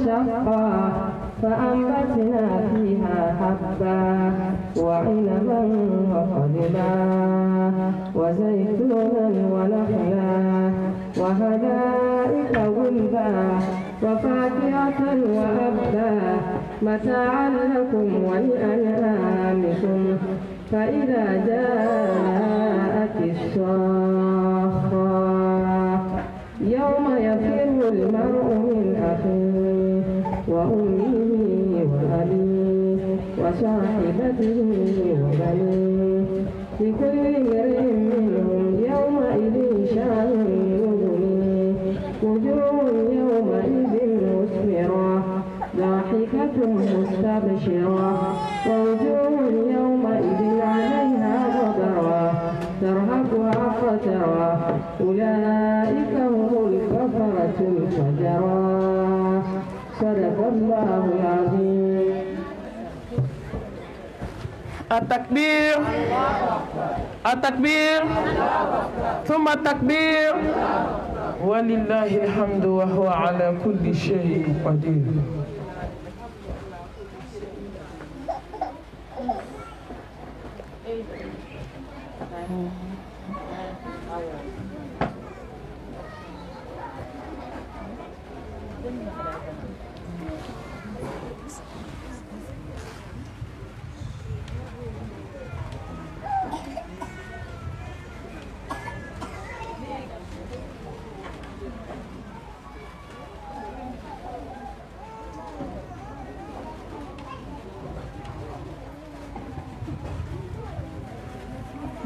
شقا فأنبتنا فيها حبا وعنبا وقضبا وزيتونا ونخلا وحدائق غلبا وفاكهة وأبا متاعا لكم ولأنعامكم فإذا جاءت الصاخة يوم يفر المرء من أخيه وأمه وأبيه وصاحبته وبنيه لكل امرئ منهم يومئذ شأن يغنيه وجوه يومئذ مسفرة ضاحكة مستبشرة ووجوه يومئذ عليها غبرة ترهقها قترة أولئك هم الكفرة الفجرة صدق الله العظيم. التكبير التكبير ثم التكبير ولله الحمد وهو على كل شيء قدير.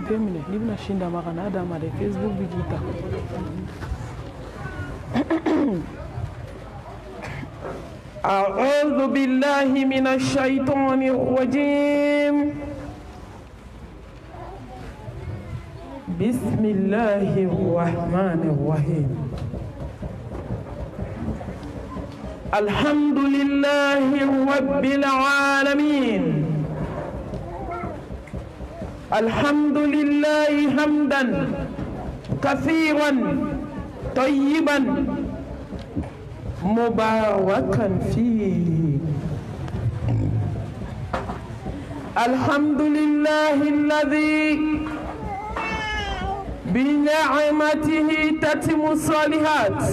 Femine, ni mnashinda makanada ma Facebook vijita. أعوذ بالله من الشيطان الرجيم. بسم الله الرحمن الرحيم. الحمد لله رب العالمين. الحمد لله حمدا كثيرا طيبا مباركا فيه. الحمد لله الذي بنعمته تتم الصالحات.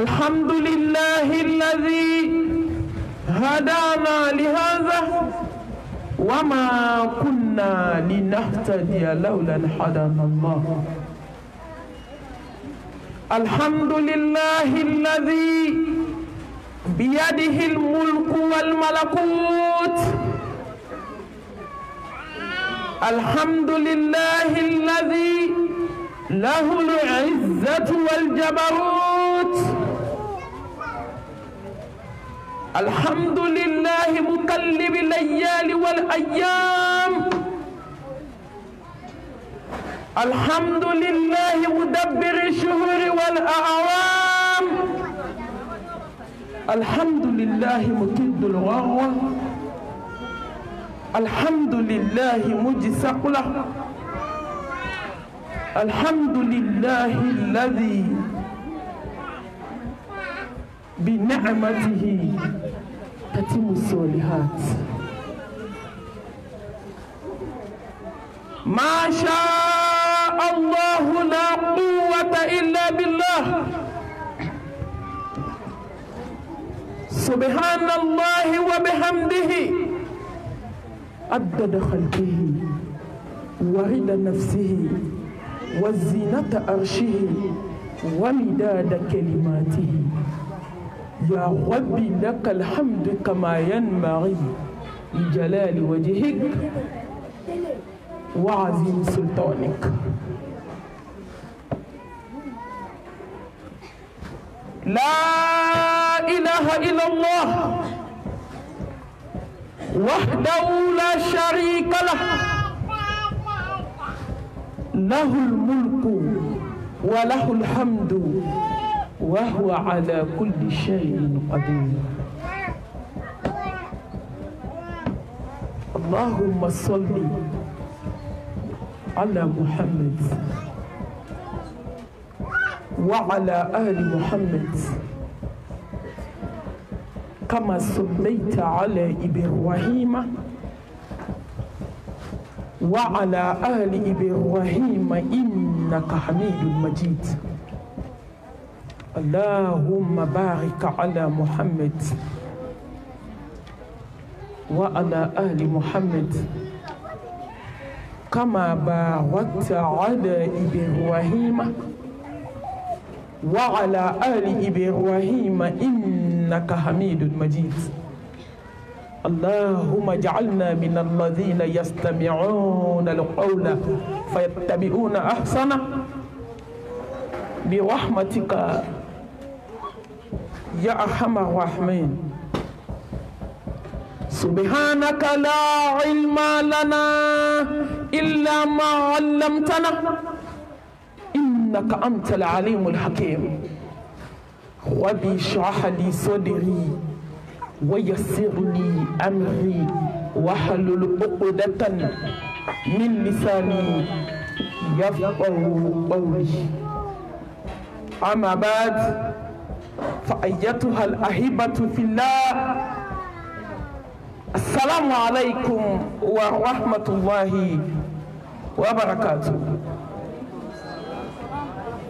الحمد لله الذي هدانا لهذا وما كنا لنهتدي لولا أن هدانا الله. الحمد لله الذي بيده الملك والملكوت. الحمد لله الذي له العزة والجبروت. الحمد لله مقلب الليالي والأيام. الحمد لله مدبر الشهور والأعوام. الحمد لله مكد الغروة. الحمد لله مجسق له. الحمد لله الذي بنعمته تتم الصالحات. ما شاء الله لا قوة إلا بالله. سبحان الله وبحمده عدد خلقه ورضا نفسه وزينة عرشه ومداد كلماته. يا ربي لك الحمد كما ينبغي لجلال وجهك وعظيم سلطانك. لا إله إلا الله وحده لا شريك له. له الملك وله الحمد وهو على كل شيء قدير. اللهم صل على محمد وعلى آل محمد كما صليت على إبراهيم وعلى آل إبراهيم إنك حميد مجيد اللهم بارك على محمد وعلى آل محمد كما باركت على إبراهيم وعلى آل إبراهيم إنك حميد مجيد اللهم اجعلنا من الذين يستمعون القول فيتبعون أحسنه برحمتك يا أرحم الراحمين سبحانك لا علم لنا إلا ما علمتنا إنك أنت العليم الحكيم ربي اشرح لي صدري ويسر لي أمري واحلل عقدة من لساني يفقه قولي أما بعد فأيتها الأحبة في الله السلام عليكم ورحمة الله وبركاته.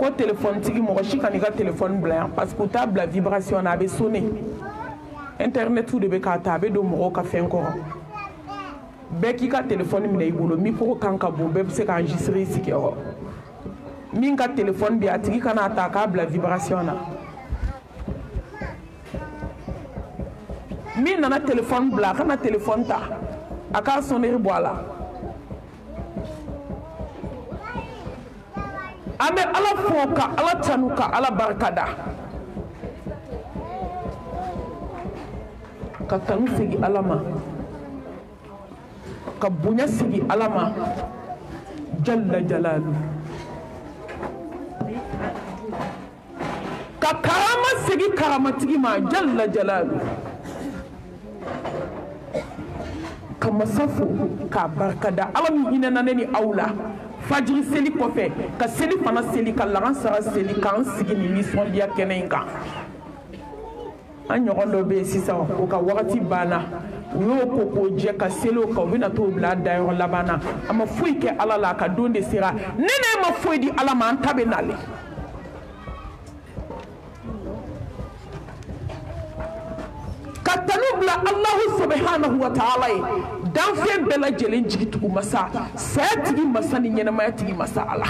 Ko téléphone tigi mo shi kan ga téléphone blanc parce que table la vibration na be sonné internet tout de be ka ta be do mo ka fen ko be ki ka téléphone mi nay bolo micro kan ka bo be se ka enregistrer ici ko min ka téléphone bi atigi kana ta ka la vibration na min nana téléphone blanc kana téléphone ta aka sonner boala ame ala foka ala tanuka ala barkada ka tanu sigi alama ka bunya sigi alama jalla jalalu ka karama sigi karamatigi ma jalla jalalu ka masafu ka barkada alami hinana ni aula fajiri seli kɔfɛ ka seli fana seli ka lagan sara seli k'an sigi ni nisɔndiya kɛnɛ in kan an ɲɔgɔn dɔ bɛ yen sisan o ka wagati banna u y'o ko k'o jɛ ka seliw kan u bɛna t'o bila dayɔrɔ laban na a ma foyi kɛ ala la a ka don de sera ne ma foyi di ala ma an ta bɛ nale ka tanu bila alahu subhanahu wa ta'ala ye danfɛn bɛɛ lajɛlen jigitugu masa saya tigi masa ni ɲɛnamaya tigi masa ala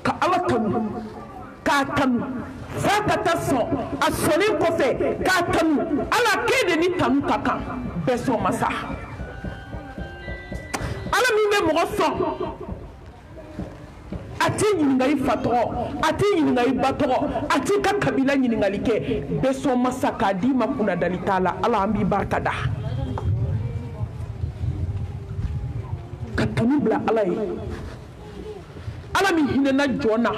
ka ala tanu k'a tanu f'a ka taa sɔn a sɔnlen kɔfɛ k'a tanu ala k'e de ni tanu ka kan bɛɛ sɔn masa ala min bɛ mɔgɔ sɔn a t'i ɲininka i fa tɔgɔ a t'i ɲininka i ba tɔgɔ a t'i ka kabila ɲininkali kɛ bɛɛ sɔn masa k'a d'i ma kunnadali t'a la ala an b'i barika da ka tanu bila ala ye ala min hinɛna jɔn na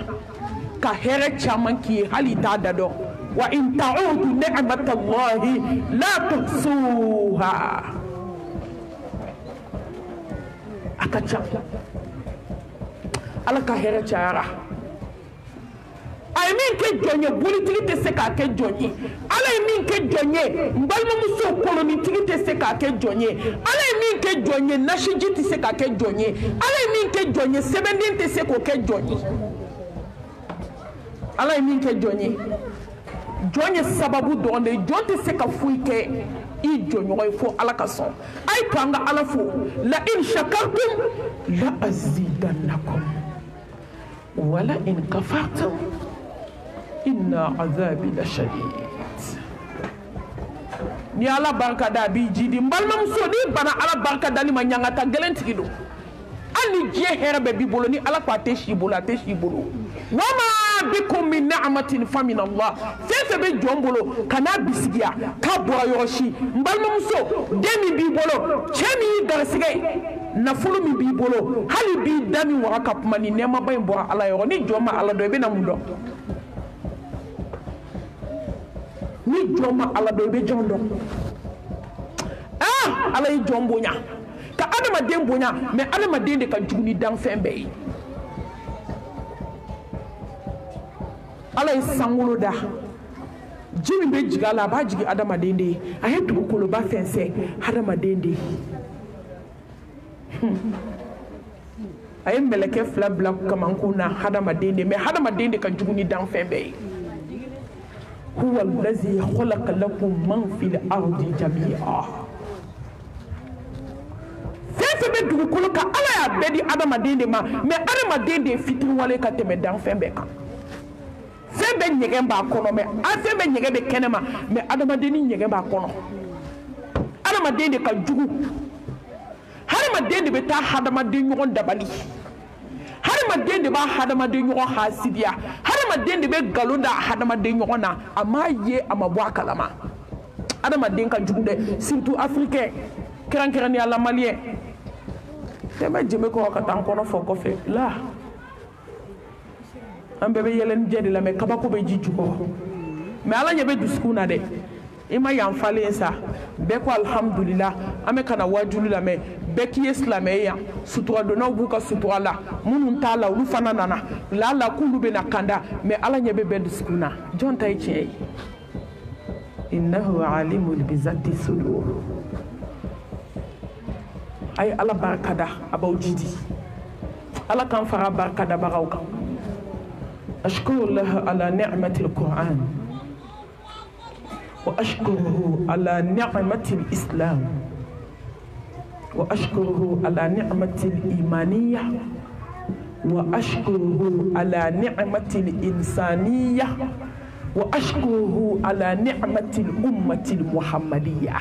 ka hɛrɛ caman k'i ye hali t'a da dɔn wa in ta'udu ni'matallahi la tuhsuha a ka ca ala ka hɛrɛ cayara a ye min kɛ jɔn ye bolitigi tɛ se k'a kɛ jɔn ye ala ye min kɛ jɔn ye n balimamuso kolonitigi tɛ se k'a kɛ jɔn ye ala ye min kɛ jɔn ye nasiji tɛ se k'a kɛ jɔn ye ala ye min kɛ jɔn ye sɛbɛnden tɛ se k'o kɛ jɔn ye ala ye min kɛ jɔn ye jɔn ye sababu dɔrɔn de ye jɔn tɛ se ka foyi kɛ i jɔɲɔgɔn ye fo ala ka sɔn a ye to an ka ala fo la in shakartum la azidannakum wala in kafartum inna azabi la shadid ni ala barika da bi jidi n balimamuso ni bana ala barika dali ma ɲangata gɛlɛn tigi don hali ni diɲɛ hɛrɛ bɛɛ b'i bolo ni ala ko a tɛ si bolo a tɛ si bolo wama bikum min ni'matin fa min Allah fɛn fɛn bɛ jɔn bolo ka n'a bisigiya k'a bɔra yɔrɔ si n balimamuso den min b'i bolo cɛ min y'i garisigɛ nafolo min b'i bolo hali b'i da min waga ka kuma ni nɛɛmaba in bɔra ala yɔrɔ ni jɔn ma ala dɔn i bɛna mun dɔn ni jɔn ma ala dɔn i bɛ jɔn dɔn ala ye jɔn bonya ka adamaden bonya mais adamaden de ka jugu ni danfɛn bɛɛ ye ala ye sankolo da ji min bɛ jigin a la a b'a jigin adamaden de ye a ye dugukoloba fɛnsɛn adamaden de ye a ye mɛlɛkɛ 2 bila kamankun na hadamaden de mais hadamaden de ka jugu ni danfɛn bɛɛ ye huwa allazi khalaqa lakum man fil ardi jami'a fɛn bɛ dugukolo kan ala y'a bɛɛ di adamaden de ma mais adamaden de ye fitiriwale ka tɛmɛ danfɛn bɛɛ kan fɛn bɛ ɲɛgɛn b'a kɔnɔ mais fɛn bɛ ɲɛgɛn bɛ kɛnɛma mais adamaden ni ɲɛgɛn b'a kɔnɔ adamaden de ka jugu hadamaden de bɛ taa hadamaden ɲɔgɔn dabali hadamaden de b'a hadamaden ɲɔgɔn hasidiya hadamaden de bɛ nkalon da hadamaden ɲɔgɔn na a m'a ye a ma bɔ a kalama adamaden ka jugu dɛ surtout africain kɛrɛnkɛrɛnnenya la maliyɛn ne bɛ jɛmɛ kɔ ka taa n kɔnɔ fɔ kɔfɛ la an bɛɛ bɛ yɛlɛ ni jɛ de la mais kabako bɛ ji jukɔrɔ mais ala ɲɛ bɛ dusukun na dɛ i ma yanfalen sa bɛɛ ko alhamdulillah an bɛ kana wajulu lamɛn bɛɛ k'i ye silamɛ ye yan suturadonnaw b'u ka sutura la minnu t'a la olu fana nana lala k'olu bɛna kanda mais ala ɲɛ bɛ bɛɛ dusukun na jɔn ta ye tiɲɛ ye innahu alimul bizati sudur a ye ala barikada a b'aw jidi ala k'an fara barikadabagaw kan ashkurullah ala ni'matil qur'an وأشكره على نعمة الإسلام وأشكره على نعمة الإيمانية وأشكره على نعمة الإنسانية وأشكره على نعمة الأمة المحمدية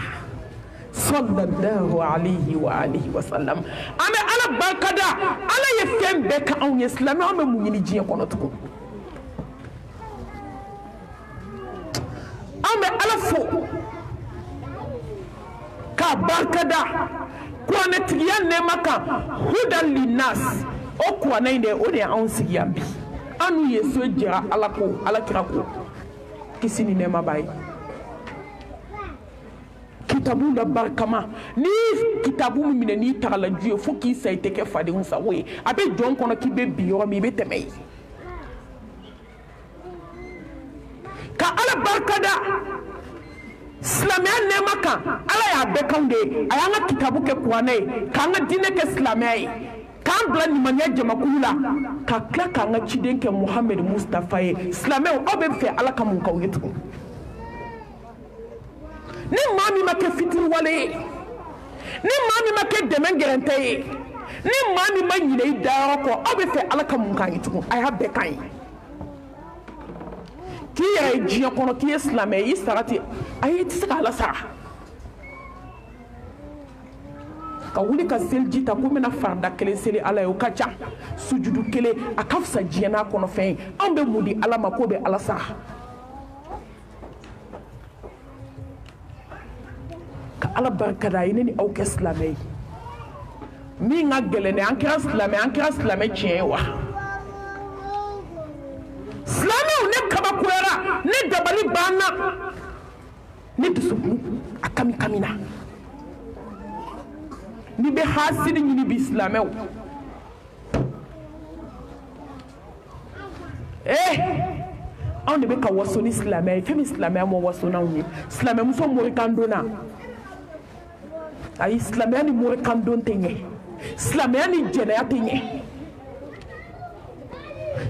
صلى الله عليه وآله وسلم أنا على بركة على يفهم بك أو يسلم أنا من يجي يكونتكم an bɛ ala fo k'a barikada kuranɛtigiya nɛɛma kan hudan linnas o kuranɛ in de o de ye anw sigi yan bi an n'u ye so jɛra ala ko alakira ko kisi ni nɛɛma b'a ye kitabu la barikama ni kitabu min minɛ n'i tagala ju ye fo k'i sa i tɛ kɛ fadenw sago ye a bɛ jɔn kɔnɔ k'i bɛ bi yɔrɔ min i bɛ tɛmɛ yen ka ala barikada silamɛya nɛɛma kan ala y'a bɛɛ kanw de ye a y'an ka kitabu kɛ kuranɛ ye k'an ka diinɛ kɛ silamɛya ye k'an bila limaniya jamakulu la ka tila k'an ka ciden kɛ muhamɛd mustafa ye silamɛw aw bɛ fɛ ala ka mun k'aw ye tugun ni maa min ma kɛ fitiriwale ye ni maa min ma kɛ dɛmɛ gɛrɛntɛ ye ni maa min ma ɲinɛ i dayɔrɔ kɔ aw bɛ fɛ ala ka mun k'an ye tugun a y'a bɛɛ kan ye k'i yɛrɛ ye diɲɛ kɔnɔ k'i ye silamɛ ye i sara ten ayi i tɛ se k'ala sara ka wuli ka seliji ta ko n bɛna farida kelen seli ala ye o ka ca sujudu kelen a ka fisa diɲɛ n'a kɔnɔfɛn ye anw bɛ mun di ala ma k'o bɛ ala sara ka ala barikada a ye ne ni aw kɛ silamɛ ye min ka gɛlɛn dɛ an kɛra silamɛ tiɲɛ ye wa silamɛw ne kabakoyara ne dabali banna ne dusukun a kami kamina ni bɛ hasidi ɲini bi silamɛw anw de bɛ ka waso ni silamɛ ye fɛn min silamɛya ma waso n'anw ye silamɛmuso morikan donna ayi silamɛya ni morikan don tɛ ɲɛ silamɛya ni jɛnɛya tɛ ɲɛ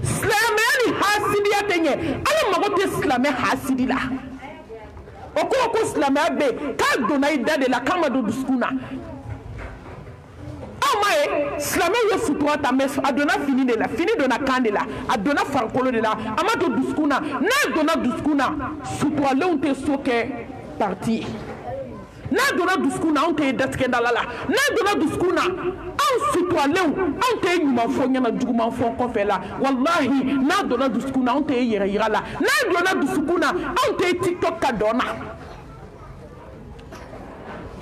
silamɛya ni hasidiya tɛ ɲɛ ala mago tɛ silamɛ hasidi la o ko silamɛya bɛ yen k'a donna i da de la k'a ma don dusukun na aw ma ye silamɛw ye sutura ta mɛ a donna fini de la fini donna kan de la a donna farikolo de la a ma don dusukun na n'a donna dusukun na suturalenw tɛ so kɛ parti ye n'a donna dusukun na anw tɛ datigɛdala la n'a donna dusukun na anw suturalenw anw tɛ ɲuman fɔ ɲɛna juguman fɔ kɔfɛ la walahi n'a donna dusukun na anw tɛ yɛrɛ yira la n'a donna dusukun na anw tɛ tiktok ka dɔn na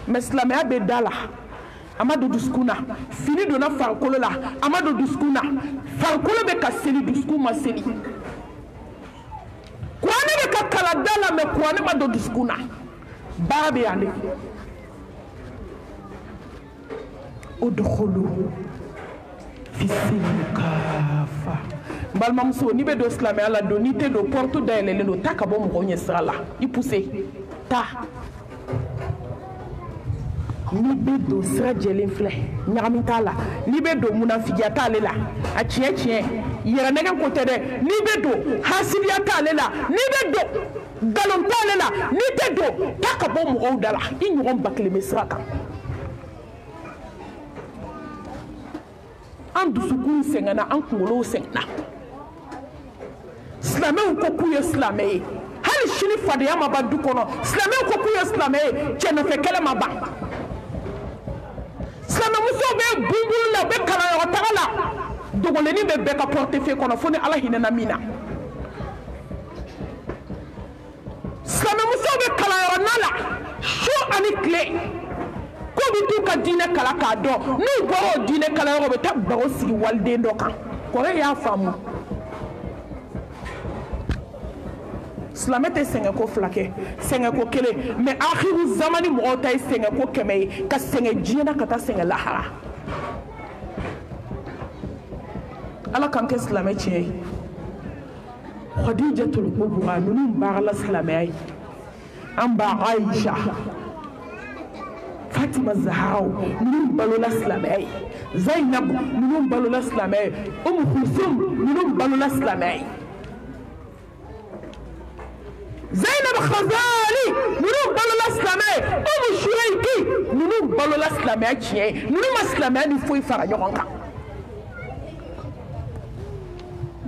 mɛ silamɛya bɛ da la a ma don dusukun na fini donna farikolo la a ma don dusukun na farikolo bɛ ka seli dusukun ma seli kuranɛ bɛ ka kalan da la mɛ kuranɛ ma don dusukun na baara bɛ yan de udkhulu fi silmi kafa balimamuso n'i bɛ don silamɛya la don n'i tɛ don porte dayɛlɛlen don taa ka bɔ mɔgɔw ɲɛ sira la i poussé taa n'i bɛ don sira jɛlen filɛ ɲagami t'a la n'i bɛ don munafigiya t'ale la a tiɲɛ tiɲɛ yɛrɛ nɛgɛ ko tɛ dɛ n'i bɛ don hasidiya t'ale la n'i bɛ don galon t'ale la n'i tɛ don taa ka bɔ mɔgɔw da la i ɲɔgɔn ba kelen bɛ sira kan an dusukun sɛgɛnna an kunkolow sɛgɛnna silamɛw ko k'u ye silamɛ ye hali sini fadenya ma ban du kɔnɔ silamɛw ko k'u ye silamɛ ye cɛnɔfɛ kɛlɛ ma ban silamɛmusow bɛ bunbulu la u bɛ kalanyɔrɔtaga la dogolenni bɛ bɛɛ ka portefeuille kɔnɔ fo ni ala hinɛna min na silamɛmusow bɛ kalanyɔrɔna la su ani tile ko bɛ t'u ka diinɛ kala k'a dɔn n'u bɔra o diinɛ kalayɔrɔ u bɛ taa baro sigi waliden dɔ kan kɔrɔ y'a faamu silamɛ tɛ sɛgɛnko fila kɛ sɛgɛnko kelen mɛ akhiru zamani mɔgɔw ta ye sɛgɛnko 100 ye ka sɛgɛn diɲɛ na ka taa sɛgɛn lahara ala k'an kɛ silamɛ tiɲɛ ye khadijatul kubra ninnu baarala silamɛya ye an ba aisha fatima zaharaw ninnu balola silamɛya ye zainab ninnu balola silamɛya ye umu kulsum ninnu balola silamɛya ye zainab khazali ninnu balola silamɛya ye umu shurayki ninnu balola silamɛya tiɲɛ ye ninnu ma silamɛya ni foyi fara ɲɔgɔn kan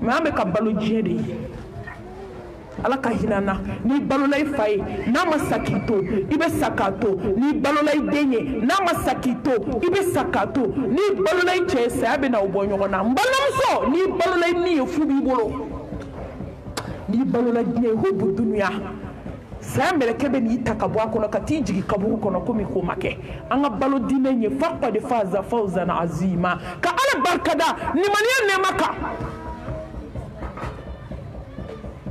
mɛ an bɛ ka balo diɲɛ de ye ala ka hinɛ na n'i balola i fa ye n'a ma sa k'i to i bɛ sa k'a to n'i balola i den ye n'a ma sa k'i to i bɛ sa k'a to n'i balola i cɛ ye saya bɛ na o bɔ ɲɔgɔn na n balimamuso n'i balola i ni ye fu b'i bolo n'i balola diɲɛ ye hubu dunuya saya mɛlɛkɛ bɛ n'i ta ka bɔ a kɔnɔ ka t'i jigin kaburu kɔnɔ komi k'o ma kɛ an ka balo diinɛ ye faqad faza fawzan azima ka ala barikada nimaniya nɛɛma kan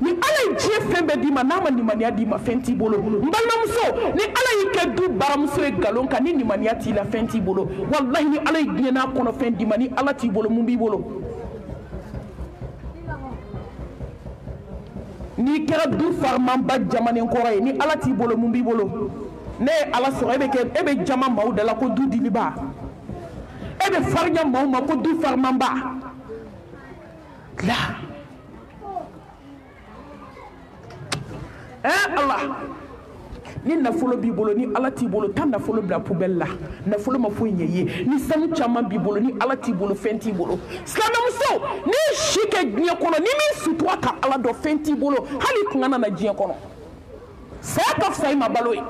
ni ala ye diɲɛ fɛn bɛɛ d'i ma n'a ma nimaniya d'i ma fɛn t'i bolo n balimamuso ni ala y'i kɛ du baramuso ye nkalon kan ni nimaniya t'i la fɛn t'i bolo walahi ni ala ye diɲɛ n'a kɔnɔ fɛn d'i ma ni ala t'i bolo mun b'i bolo n'i kɛra du farimanba jamanen kɔrɔ ye ni ala t'i bolo mun b'i bolo ne ye ala sɔrɔ e bɛ jama maaw da la ko du diliba e bɛ farinya maaw ma ko du farimanba la Allah ni nafolo b'i bolo ni ala t'i bolo taa nafolo bila poubelle la nafolo ma foyi ɲɛ ye ni sanu caman b'i bolo ni ala t'i bolo fɛn t'i bolo silamɛmuso ni si kɛ diɲɛ kɔnɔ ni min sutura ka ala dɔn fɛn t'i bolo hali kun kana na diɲɛ kɔnɔ saya ka fisa i ma balo ye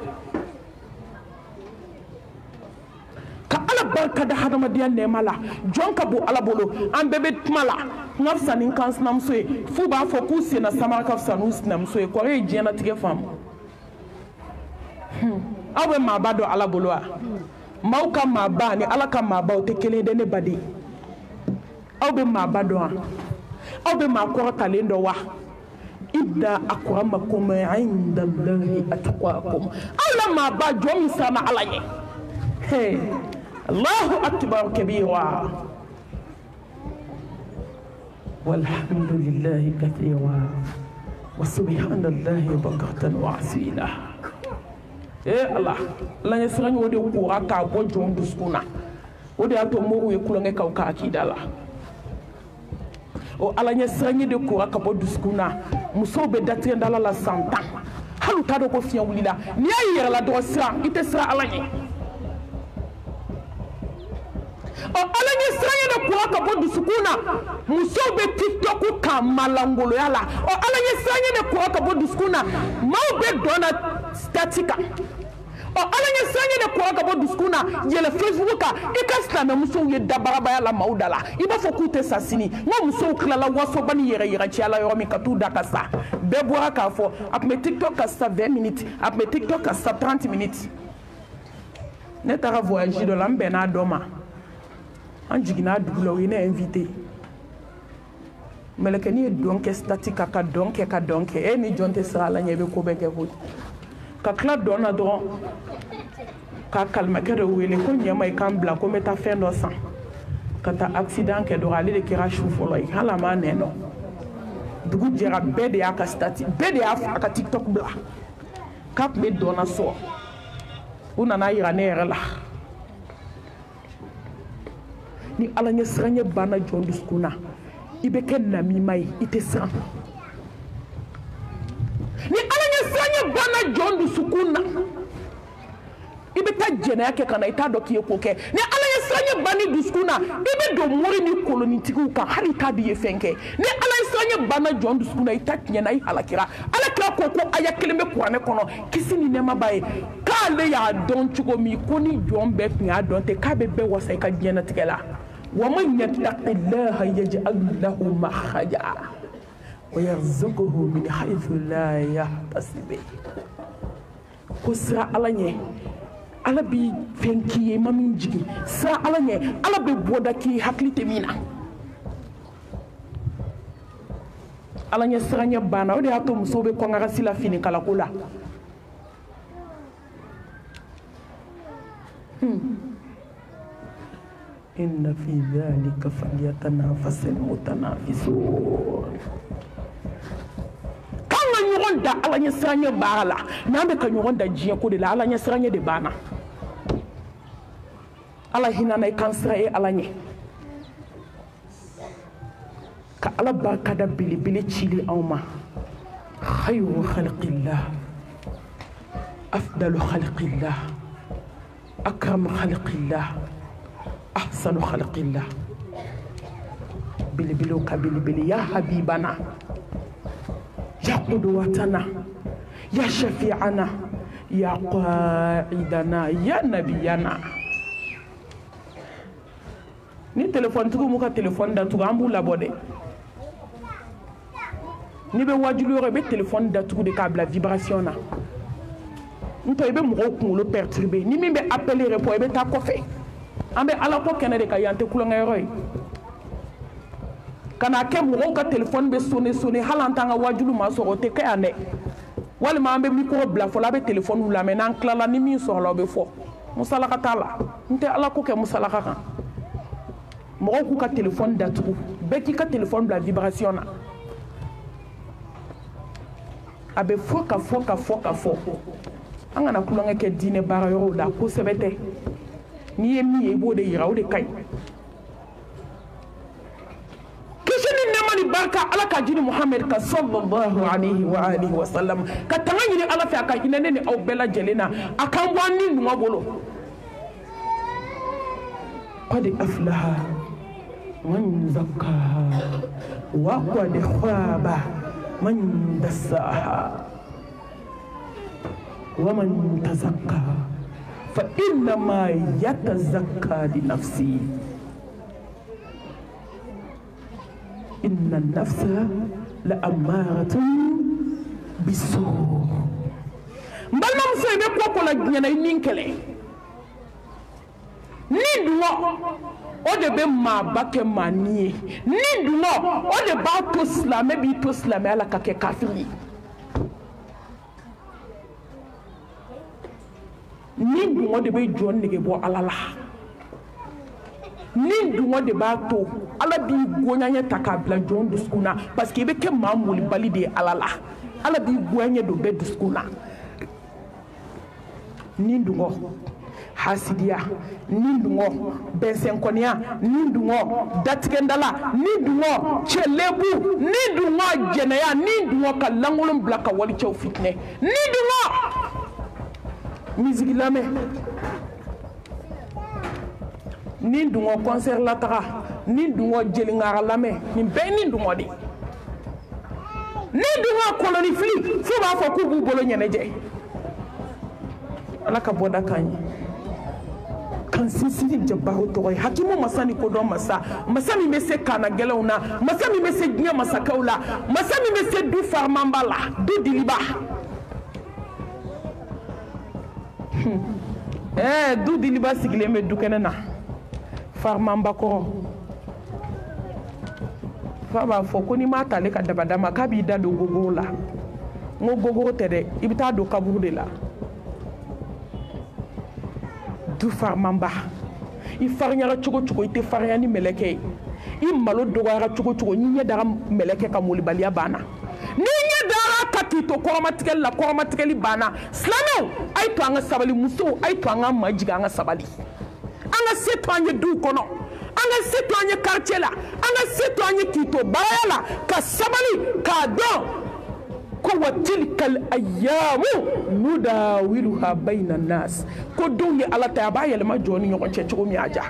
ka ala barika da hadamadenya nɛɛma la jɔn ka bon ala bolo an bɛɛ bɛ kuma la n ka fisa ni n kan sinamuso ye f'u b'a fɔ k'u senna samara ka fisa n'u sinamuso ye kɔrɔ ye diɲɛlatigɛ faamu aw bɛ maaba dɔn ala bolo wa maaw ka maaba ni ala ka maaba o tɛ kelen ye dɛ ne baden aw bɛ maaba dɔn wa aw bɛ maa kɔrɔtalen dɔn wa inna akramakum inda Allahi atqakum aw la maaba jɔn min siranna ala ɲɛ Allahu akbar kabira walhamdulillahi kathira wa subhanallahi bukratan wa asila Allah la ɲɛ siran o de kora k'a bɔ jɔn dusukun na o de y'a to mɔgɔw ye kulonkɛ k'aw ka akida la o ala ɲɛ siran de kora ka bɔ dusukun na musow bɛ datigɛ dala la san 10 hali u t'a dɔn ko fiɲɛ wulila n'i y'a yɛrɛ la dɔgɔ siran i tɛ siran ala ɲɛ ala ɲɛ siran de kora ka bɔ dusukun na musow bɛ tiktok kan malangoloya la ala ɲɛ siran de kora ka bɔ dusukun na maaw bɛ dɔn na stati kan ala ɲɛ siran de kora ka bɔ dusukun na yɛlɛ facebook kan i ka silamɛmusow ye dabarabaya la maaw da la i b'a fɔ k'u tɛ sa sini n ka musow tilala wasoba ni yɛrɛ yɛrɛciya la yɔrɔ min ka t'u da ka sa bɛɛ bɔra k'a fɔ a tun bɛ tiktok ka sa 20 minutes a tun bɛ tiktok ka sa 30 minutes ne taara voyage dɔ la n bɛnna dɔ ma an jiginna dugu la o ye ne invité mɛlɛkɛni ye dɔn kɛ stati kan ka dɔn kɛ ka dɔn kɛ e ni jɔn tɛ siran ala ɲɛ i bɛ ko bɛɛ kɛ koyi ka tila dɔn na dɔrɔn ka kalimakɛ dɔ wele ko ɲɛma i kan bila ko n bɛ taa fɛn dɔ san ka taa accident kɛ dɔrɔn ale de kɛra su fɔlɔ ye hali a m'a nɛn dɔn dugu jɛra bɛɛ de y'a ka stati bɛɛ de y'a a ka tiktok bila k'a tun bɛ dɔnna so u nana yira ne yɛrɛ la ni ala ɲɛ siranɲɛ banna jɔn dusukun na i bɛ kɛ namima ye i tɛ siran ni ala ɲɛ siranɲɛ banna jɔn dusukun na i bɛ taa jɛnɛya kɛ ka na i t'a dɔn k'i ye ko kɛ ni ala ɲɛ siranɲɛ banni dusukun na i bɛ don mori ni kolonitigiw kan hali i t'a di ye fɛn kɛ ni ala ɲɛ siranɲɛ banna jɔn dusukun na i ta tiɲɛna i halakira alakira ko aya kelen bɛ kuranɛ kɔnɔ kisi ni nɛɛma b'a ye k'ale y'a dɔn cogo min ko ni jɔn bɛɛ tun y'a dɔn ten k'a bɛ bɛɛ wasa i ka diɲɛnatigɛ la ومن يتق الله يجعل له مخرجا ويرزقه من حيث لا يحتسب ko sira ala ɲɛ ala bi fɛn k'i ye ma min jigin sira ala ɲɛ ala bɛ bɔda k'i hakili tɛ min na ala ɲɛ siranɲɛ banna o de y'a to musow bɛ kɔn ka si la fini kalako la إن في ذلك فليتنافس المتنافسون كان ɲɔgɔn da ala ɲɛ siranɲɛ baara la n'an bɛ ka ɲɔgɔn da diɲɛ ko de la ala ɲɛ siranɲɛ de banna ala hinana i kan sira ye ala ɲɛ ka ala barikada belebele cili anw ma khayru khalqillah afdalu khalqillah akram khalqillah أحسن خلق الله بلبلو كبلبلي يا حبيبنا يا قدوتنا يا شفيعنا يا قائدنا يا نبينا ni téléphone tugu muka téléphone da tugu ambu la bodé ni be wajulu yoro be téléphone da tugu de câble vibration na nto ibe mo ko lo perturber ni mi be appeler repos ibe ta ko fe ambe ala ko kene de ka yante kulonga yoroy kana ke mo ka téléphone be sonné halantanga wajulu ma so te ka ane wali ma ambe micro bla fo la be téléphone la men an klala ni mi so lo be fo musalaka tala nte ala ko ke musalaka kan mo ko ka téléphone datu be ki ka téléphone bla vibration na abe foka angana kulonga ke dine bara yoro la ko sebete ni ye mi ye bo de yira o de kay kishini namani barka ala ka jini muhammad ka sallallahu alaihi wa alihi wa sallam ka tangani ni ala fa ka hinene ni aw bela jelena akan wani numa bolo qad aflaha man zakkaha wa qad khaba man dassaha wa man tazakka فإنما يتزكى لنفسه إن النفس لأمارة بالسوء مبالما مسوي بكوكو لا جينا نينكلي نيدو o de be ma bake manie nidu no o de ba to slamé bi to slamé ala ka ke kafiri ni dungo de be jon nege bo alala ni dungo de ba to ala bi gonya taka bla jon duskuna parce que be ke mamuli bali de alala ala bi gonya do be duskuna ni dungo hasidiya ni dungo bensenkonia ni dungo datkendala ni dungo chelebu ni dungo jeneya ni dungo kalangolum blaka wali chew fitne ni dungo musique lame ni dungo concert la taga ni dungo jelingara lame ni be ni dungo di ni dungo koloni fli fu ba fo ku bu bolo nyene je ala ka boda kanyi kan sisiri jabaru to hakimu masani ko do masa mi mese kana gelawna masa mi mese nya masa kaula masa mi mese du farmambala du diliba du diliba sigle me du kenena farmamba ko fa ba fo ko ni mata le ka dabadama ka bi da do gogo la ngo gogo tede ibita do kaburu de la du farmamba i farnyara chogo chogo ite faryani meleke i malo dɔgɔyara cogo cogo ni ɲɛ dara mɛlɛkɛ ka molibaliya banna ni ɲɛ dara ka k'i to kɔrɔmatigɛli la kɔrɔmatigɛli banna silamɛw a ye to an ka sabali musow a ye to an ka majigin an ka sabali an ka se to an ye duw kɔnɔ an ka se to an ye quartier la an ka se to an ye k'i to baaraya la ka sabali k'a dɔn ko wa tilkal ayyamu nudawiluha bayna nas ko don ni ala ta ba yɛlɛma jɔ ni ɲɔgɔn cɛ cogo min a ja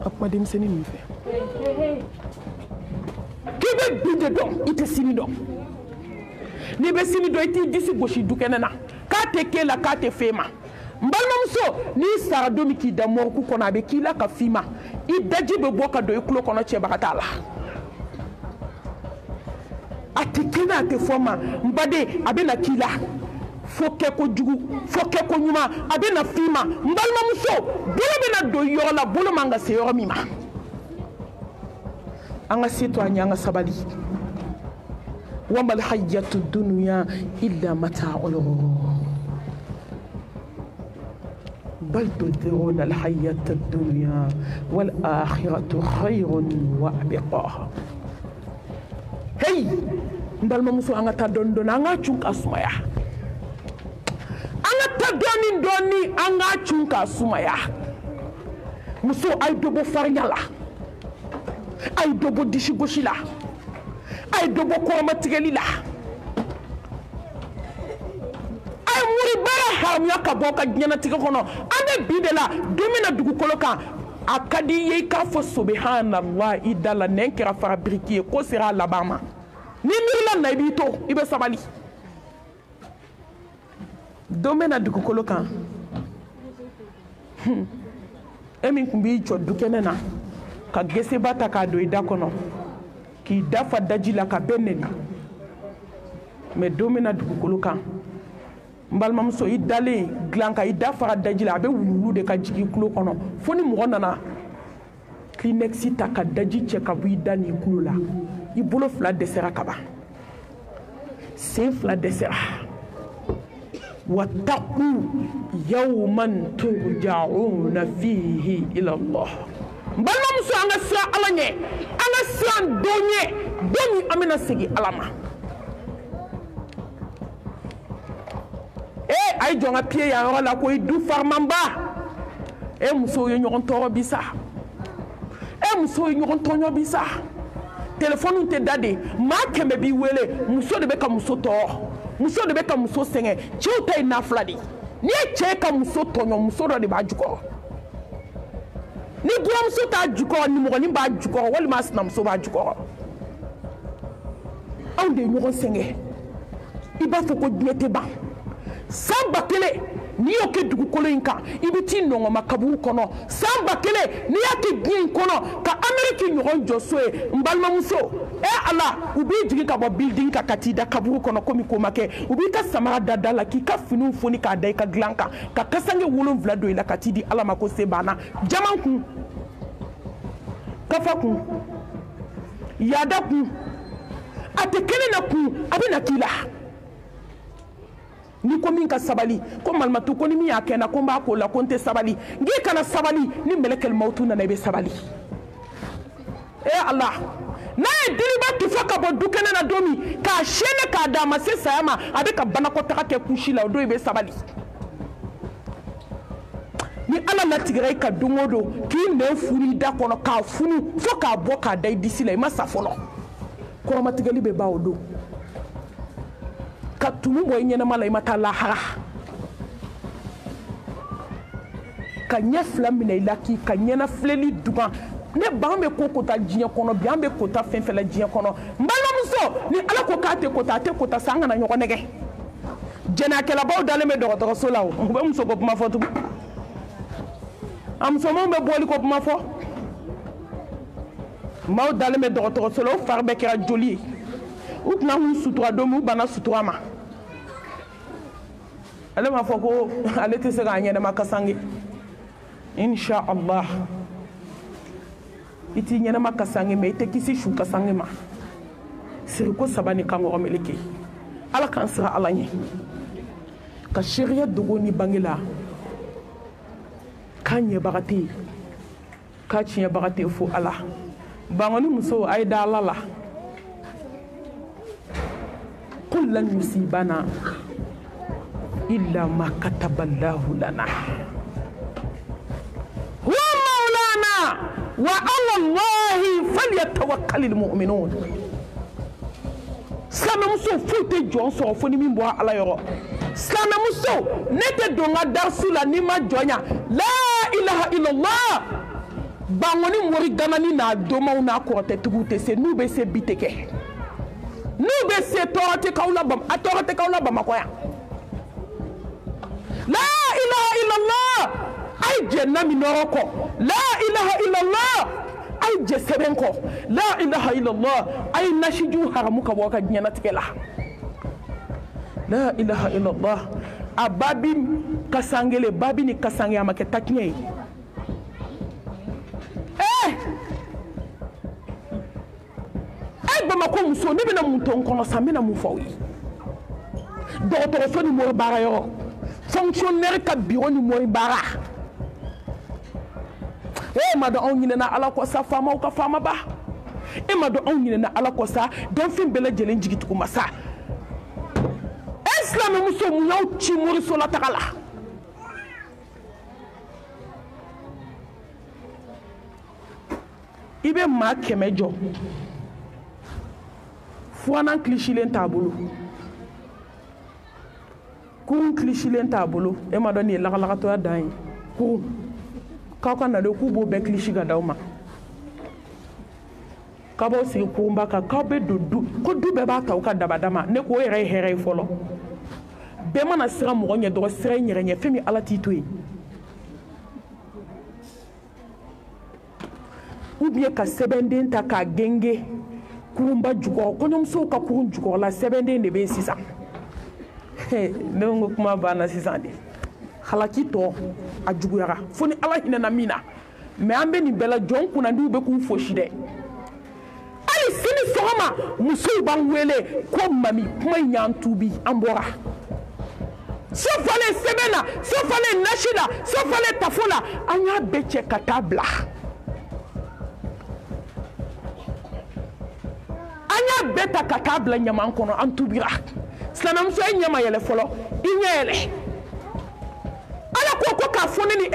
a kuma denmisɛnnin min fɛ k'i bɛ bi de dɔn i tɛ sini dɔn n'i bɛ sini dɔn i t'i disi gosi dukɛnɛ na k'a tɛ k'e la k'a tɛ f'e ma n balimamuso n'i sara don min k'i da mɔriku kɔnɔ a bɛ k'i la ka f'i ma i daji bɛ bɔ ka don i tulo kɔnɔ cɛbaga t'a la a tɛ kɛnɛ a tɛ fɔ ma n baden a bɛ na k'i la fo kɛ ko jugu fo kɛ ko ɲuman a bɛ na f'i ma n balimamuso bolo bɛ na don yɔrɔ la bolo man ka se yɔrɔ min ma an ka se to an ye an ka sabali wa mal hayatu dunya illa mata'ul ghurur bal tu'thiruna al hayata ad-dunya wal akhiratu khayrun wa abqa hey n balimamuso an ka taa dɔɔni dɔɔni an ka cun ka sumaya an ka taa dɔɔni dɔɔni an ka cun ka sumaya muso a ye dɔ bɔ farinya la a ye dɔ bɔ disi gosi la a ye dɔ bɔ kɔrɔmatigɛli la a ye muribara haramuya ka bɔ ka diɲɛnatigɛ kɔnɔ an bɛ bi de la don min na dugukolo kan a ka di i ye i k'a fɔ subhanallah i da la nɛn kɛra fara biriki ye ko sera a laban ma ni miirila na i b'i to i bɛ sabali don bɛ na dugukolo kan e min tun b'i jɔ dukɛnɛ na ka geseba ta k'a don i da kɔnɔ k'i da fa daji la ka bɛɛ neni mɛ don bɛ na dugukolo kan n balimamuso i dalen dilan kan i da fara daji la a bɛ wululu de ka jigin i tulo kɔnɔ fo ni mɔgɔ nana kleenex ta ka daji cɛ ka bɔ i da n'i tulo la i bolo fila dɛsɛra ka ban sen fila dɛsɛra wattaqu yawman turja'una fihi ila Allah n balimamuso an ka siran ala ɲɛ an ka siran don ɲɛ don min an bɛna segin ala ma a ye jɔn ka pied yan yɔrɔ la ko i du farimanba musow ye ɲɔgɔn tɔɔrɔ bi sa musow ye ɲɔgɔn tɔɲɔ bi sa téléphone tɛ da de maa kɛmɛ b'i wele muso de bɛ ka muso tɔɔrɔ muso de bɛ ka muso sɛgɛn cɛw ta ye nafila de n'i ye cɛ ka muso tɔɲɔ muso dɔ de b'a jukɔrɔ ni buramuso t'a jukɔrɔ nimɔgɔnin b'a jukɔrɔ walima sinamuso b'a jukɔrɔ anw de ye ɲɔgɔn sɛgɛn i b'a fɔ ko diɲɛ tɛ ban san ba kelen n'i y'o kɛ dugukolo in kan i bɛ t'i nɔngɔma kaburu kɔnɔ san ba kelen n'i y'a kɛ diɲɛ in kɔnɔ ka Amérique ɲɔgɔn jɔ so ye n balimamuso ala u b'i jigin ka bɔ building kan ka t'i da kaburu kɔnɔ komi ko ma kɛ u b'i ka samara da da la k'i ka finiw foni k'a da i ka dilan kan ka kasange 7 don i la ka t'i di ala ma ko se banna jama kun kafa kun yaada kun a tɛ kelen na kun a bɛ na k'i la ni ko min ka sabali ko malimatu ko ni min y'a kɛ n na ko n b'a ko la ko n tɛ sabali n'i kana sabali ni mɛlɛkɛl mawutu nana i bɛ sabali ala n'a ye diriba tufa ka bɔ dukɛnɛ na don min k'a sɛnɛ k'a d'a ma se saya ma a bɛ ka banakɔtaga kɛ kusi la o don i bɛ sabali ni ala latigɛra i ka don o don k'i nɛn funu i da kɔnɔ k'a funu fo k'a bɔ k'a da i disi la i ma sa fɔlɔ kɔrɔmatigɛli bɛ ban o don ka tumu bɔ i ɲɛnama la i ma taa lahara ka ɲɛ fila minɛ i la k'i ka ɲɛnafilɛli dugan ne ba an bɛ ko kota diɲɛ kɔnɔ bi an bɛ kota fɛn fɛn la diɲɛ kɔnɔ n balimamuso ni ala ko k'a tɛ kota a tɛ kota sa an kana ɲɔgɔn nɛgɛ jɛnɛkɛlabaw dalen bɛ dɔgɔtɔrɔso la o u bɛ muso ko kuma fɔ tugun a musomanw bɛ bɔli ko kuma fɔ maaw dalen bɛ dɔgɔtɔrɔso la o fari bɛɛ kɛra joli ye u tɛna k'u sutura don min u banna sutura ma ale m'a fɔ ko ale tɛ se k'a ɲɛnɛma kasange insha Allah i t'i ɲɛnɛma kasange mɛ i tɛ kisi su kasange ma siriko 3 ni kankɔrɔ meleke ala k'an sira ala ɲɛ ka sariya dogo ni bange la k'an ɲɛbaga tɛ yen k'a tiɲɛbaga tɛ fo ala bangoni muso a ye da ala la qul lan yusibana illa ma kataballahu lana huwa maulana wa ala allahi falyatawakkalil mu'minun silamɛmuso foyi tɛ jɔn sɔrɔ fo ni min bɔra ala yɔrɔ silamɛmuso ne tɛ don n ka darisi la n'i ma jɔnya la ilaha illallah bangoni mori ganani n'a dɔmaw n'a kɔrɔtɛtigiw tɛ se n'u bɛ se bi tɛ kɛ n'u bɛ se tɔɔrɔ tɛ k'aw la a tɔɔrɔ tɛ k'aw la bamakɔ yan la ilaha illallah a ye jɛ na min nɔrɔ kɔ la ilaha illallah a ye jɛ sɛbɛn kɔ la ilaha illallah a ye nasijuw haramu ka bɔ ka diɲɛnatigɛ la la ilaha illallah a babi kasangele babi ni kasange a ma kɛ takiɲɛ ye Bamako muso ne bɛna mun to n kɔnɔ sa n bɛna mun fɔ aw ye dɔgɔtɔrɔso ni mori baara yɔrɔ fonctionnaire ka bureau ni mori baara e ma dɔn anw ɲinɛna ala kɔ sa faamaw ka faama ba e ma dɔn anw ɲinɛna ala kɔ sa dɔnfin bɛɛ lajɛlen jigitugu ma sa e silamɛmuso mun y'aw ci moriso la taga la i bɛ maa 100 jɔ fuanan kilisilen t'a bolo kurun kilisilen t'a bolo e ma dɔn nin ye lagalagatɔya dan ye kurun k'aw ka na de k'u b'o bɛɛ kilisi ka d'aw ma k'a b'aw sigi kurunba kan k'aw bɛ don du ko du bɛɛ b'a ta u ka dabada ma ne ko o yɛrɛ ye hɛrɛ ye fɔlɔ bɛɛ mana siran mɔgɔ ɲɛ dɔrɔn sira in yɛrɛ ɲɛ fɛn min ala t'i to yen ou bien ka sɛbɛnden ta k'a genge kurunba jukɔrɔ kɔɲɔmusow ka kurun jukɔrɔla sɛbɛnden de bɛ yen sisan ne ko kuma banna sisan de halaki tɔ a juguyara fo ni ala hinɛna min na mais an bɛ nin bɛɛ la jɔn kunnandiw bɛ k'u fosi dɛ hali sini sɔgɔma musow b'an wele ko mami kuma in y'an tuubi an bɔra so falen sɛbɛn na so falen nasi la so falen tafo la an y'a bɛɛ cɛ ka taa bila bɛɛ ta ka taa bila ɲaman kɔnɔ an tubira silamɛmuso ye ɲɛma yɛlɛ fɔlɔ i ɲɛ yɛlɛ ala ko k'a fɔ ne ni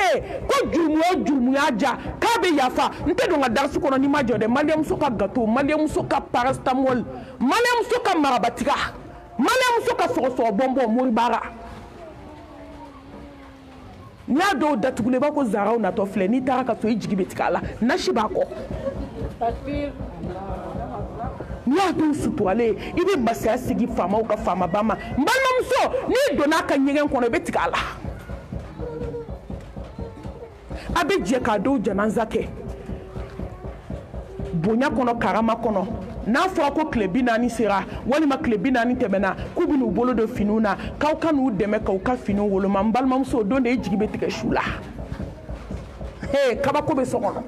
ko jurumu o jurumu y'a ja k'a bɛ yafa n tɛ don ka darisi kɔnɔ n'i ma jɔ dɛ maliyɛmuso ka gato maliyɛmuso ka paracetamol maliyɛmuso ka marabatiga maliyɛmuso ka sɔgɔsɔgɔ bɔnbɔn mori baara n'i y'a dɔw datugulen b'a ko zaraw natɔ filɛ n'i taara ka so i jigi bɛ tigɛ a la nasi b'a kɔ n'i y'a dɔw suturalen i bɛ masaya sigi faamaw ka faamaba ma n balimamuso n'i donna a ka ɲɛgɛn kɔnɔ i bɛ tigɛ a la a bɛ jɛ k'a dɔw janaza kɛ bonya kɔnɔ karama kɔnɔ n'a fɔra ko tile 40 sera walima tile 40 tɛmɛna k'u bɛ n'u bolo don finiw na k'aw ka n'u dɛmɛ k'u ka finiw woloma n balimamuso o don de i jigi bɛ tigɛ su la kabako bɛ so kɔnɔ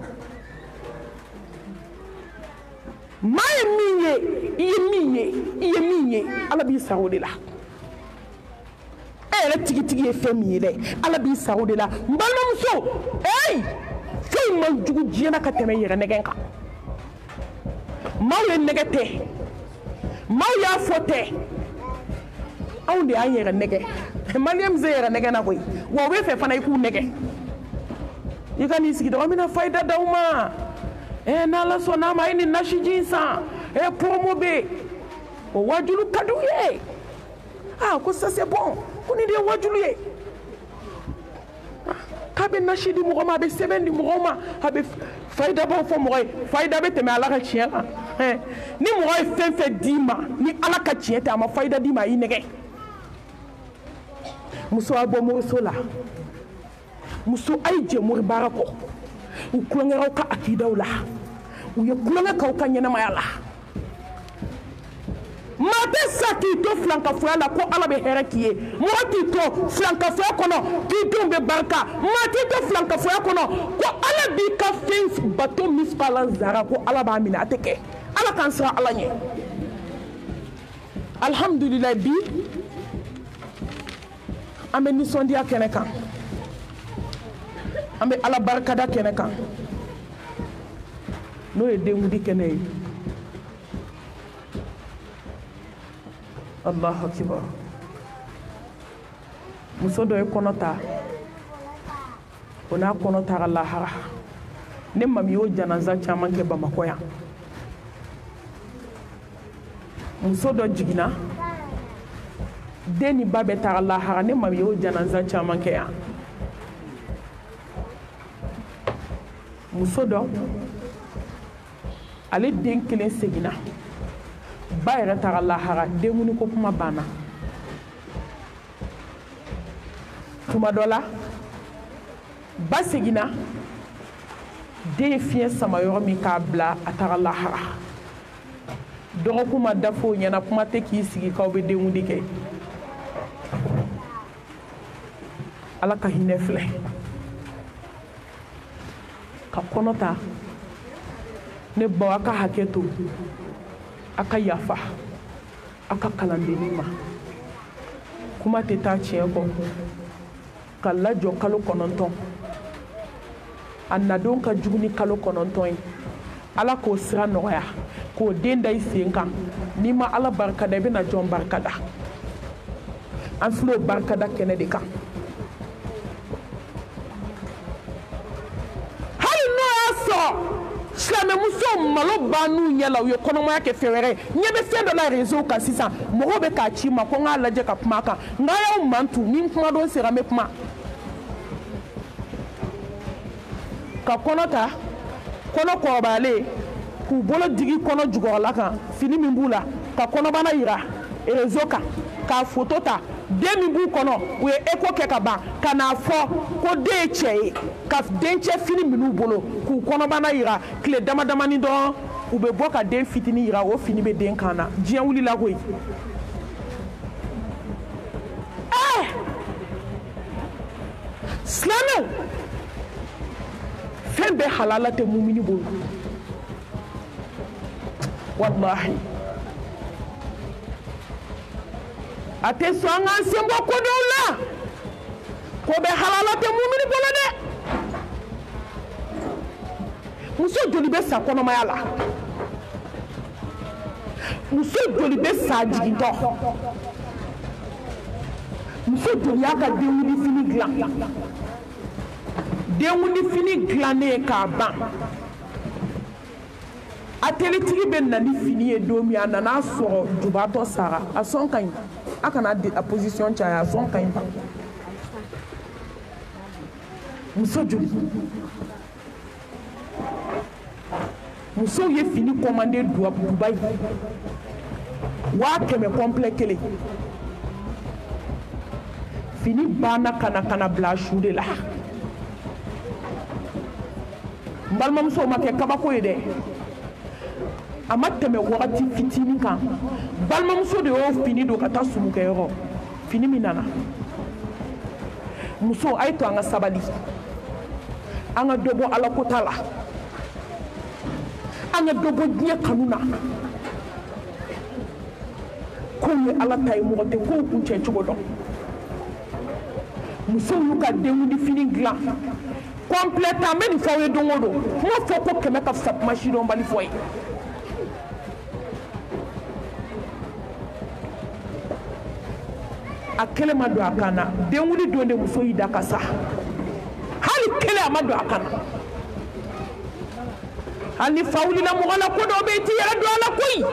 maa ye min ye i ye min ye ala b'i sara o de la e yɛrɛ tigitigi ye fɛn min ye dɛ ala b'i sara o de la n balimamuso fɛn man jugu diɲɛna ka tɛmɛ yɛrɛ nɛgɛn kan maaw ye nɛgɛ tɛ maaw y'a fɔ tɛ anw de y'an yɛrɛ nɛgɛ maliyɛn bɛ se yɛrɛ nɛgɛ na koyi wa u bɛ fɛ fana i k'u nɛgɛ i ka n'i sigi dɔrɔn an bɛna fayida d'aw ma n'ala sɔnna a ma a ye nin nasiji in san promo bɛ yen o wajulu ka d'u ye ko ça c'est bon ko nin de ye wajulu ye k'a bɛ nasi di mɔgɔ ma a bɛ sɛbɛn di mɔgɔw ma a bɛ fayidabaw fɔ mɔgɔ ye fayida bɛ tɛmɛ ala ka tiɲɛ kan ni mɔgɔ ye fɛn fɛn d'i ma ni ala ka tiɲɛ tɛ a ma fayida d'i ma a y'i nɛgɛ muso a bɔ moriso la muso a ye jɛ mori baara kɔ u kulonkɛraw ka akidaw la u ye kulonkɛ k'aw ka ɲɛnamaya la maa tɛ sa k'i to filankafoya la ko ala bɛ hɛrɛ k'i ye mɔgɔ t'i to filankafoya kɔnɔ k'i denw bɛ barika maa t'i to filankafoya kɔnɔ ko ala b'i ka fɛn bato misqala zara ko ala b'a minɛ a tɛ kɛ ala k'an siran ala ɲɛ alhamdulilayi bi an bɛ nisɔndiya kɛnɛ kan an bɛ ala barikada kɛnɛ kan n'o ye denkundi kɛnɛ ye. Allahu akibar. Muso dɔ ye kɔnɔ ta, o n'a kɔnɔ taara lahara. Ne mami y'o janaza caman kɛ Bamakɔ yan. Muso dɔ jiginna, den ni ba bɛ taara lahara. Ne mami y'o janaza caman kɛ yan. Muso dɔ, ale den kelen seginna, ba yɛrɛ taara lahara, denkundi ko kuma banna. Tuma dɔ la, ba seginna, den ye fiɲɛ sama yɔrɔ min k'a bila, a taara lahara. Dɔgɔkun ma dafa o ɲɛna, kuma tɛ k'i sigi k'aw bɛ denkundi kɛ. Ala ka hinɛ filɛ. Ka kɔnɔ ta, ne baw a ka hakɛ to, a ka yafa, a ka kalandenni ma. Kuma tɛ taa tiɲɛ kɔ. Ka lajɔ kalo 9, a nadon ka jugu ni kalo 9 ye. Ala k'o sira nɔgɔya, k'o den da i sen kan. N'i ma Ala barikada, i bɛna jɔn barikada. An filɛ o barikada kɛnɛ de kan. Hali n'o y'a sɔrɔ silamɛmuso malo b'a n'u ɲɛ la, u ye kɔnɔmaya kɛ fɛn wɛrɛ ye. Ɲɛ bɛ fɛn dɔ la réseau kan sisan, mɔgɔw bɛ k'a ci ma ko n k'a lajɛ ka kuma a kan. Nka y'aw mantu, ni n kuma don sera n bɛ kuma. Ka kɔnɔ ta, kɔnɔ kɔrɔbayalen, k'u bolo digi kɔnɔ jukɔrɔla kan, fini min b'u la, ka kɔnɔbana yira réseau kan, k'a photo ta, den min b'u kɔnɔ, u ye écho kɛ ka ban, ka n'a fɔ ko den ye cɛ ye, ka dencɛ fini min'u bolo, k'u kɔnɔbana yira, tile dama damani dɔrɔn, u bɛ bɔ ka den fitinin yira, o fini bɛ den kan na. Diɲɛ wulila koyi. Silamɛw, fɛn bɛɛ halala tɛ mumini bolo. Wallahi. A tɛ sɔn an k'an sen bɔ kodɔw la. Ko bɛɛ halala tɛ mumini bolo dɛ. Muso joli bɛ sa kɔnɔmaya la? Muso joli bɛ sa jigintɔ? Muso joli y'a ka denkundi fini dilan? Denkundi fini dilannen k'a ban. A teletigi bɛ na ni fini ye don min, a nana sɔrɔ jubatɔ sara, a sɔn ka ɲi. A kana a position caya, a sɔn ka ɲi. Muso joli? Musow ye fini commandé Dubaï, 100 complet kelen. Fini banna kana bila su de la. N balimamuso ma kɛ kabako ye dɛ. A ma tɛmɛ wagati fitinin kan, balimamuso de y'o fini don ka taa sumukɛyɔrɔ. Fini min nana. Muso, a ye to an ka sabali, an ka dɔ bɔ Ala kota la, an ka dɔ bɔ diɲɛ kanu na. Kow ye Ala ta ye, mɔgɔ tɛ kow kun cɛ cogo dɔn. Musow y'u ka denkundi fini dilan complètement, n bɛ nin fɔ aw ye don o don. N ma fɔ ko 100 ka fisa kuma sidɔnbali fɔ ye. A kelen ma don a kan na, denkundi don de muso y'i da ka sa. Hali kelen a ma don a kan na. Hali ni fa wulila mɔgɔ la ko dɔw bɛ yen, i t'i yɛrɛ don a la koyi.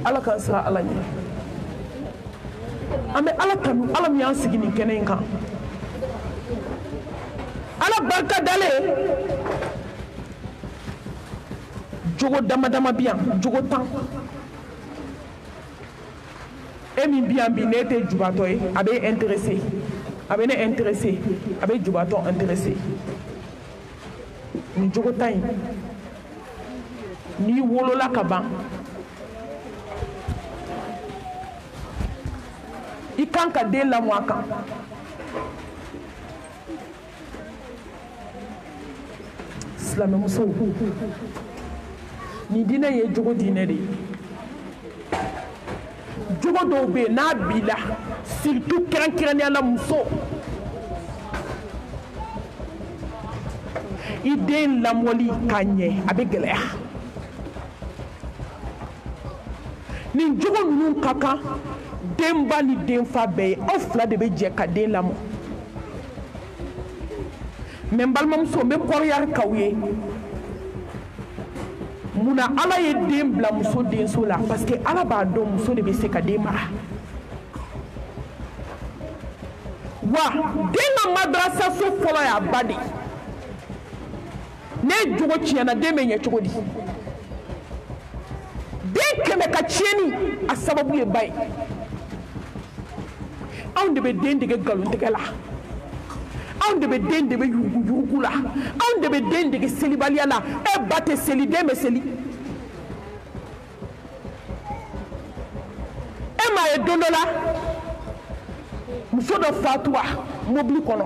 Ala k'an siran Ala ɲɛ. An bɛ Ala kanu, Ala min y'an sigi nin kɛnɛ in kan. Ala barika dalen, jogo dama dama bi yan, jogo 10. E min bi yan bi, ne tɛ jubatɔ ye, a bɛ intéressé, a bɛ ne intéressé, a bɛ jubatɔ intéressé. Nin jogo 10 in, n'i wolola ka ban, i kan ka den lamɔ a kan. Silamɛmuso, nin diinɛ ye jogo diinɛ de ye. Jogo dɔw bɛ yen n'a b'i la, surtout kɛrɛnkɛrɛnnenya la muso. i den lamɔli ka ɲɛ a bɛ gɛlɛya nin jogo ninnu ka kan denba ni denfa bɛɛ ye aw fila de bɛ jɛ ka den lamɔ mais n balimamuso n bɛ kɔrɔyari k'aw ye munna ala ye den bila muso denso la parce que ala b'a dɔn muso de bɛ se ka den mara wa den ka madrasa so fɔlɔ y'a ba de ne jogo tiɲɛna den bɛ ɲɛ cogo di den kɛmɛ ka tiɲɛni a sababu ye ba ye anw de bɛ den dege nkalontigɛ la anw de bɛ den dege yurugu-yurugu la anw de bɛ den dege selibaliya la e ba tɛ seli den bɛ seli e m'a ye don dɔ la muso dɔ fatura mobili kɔnɔ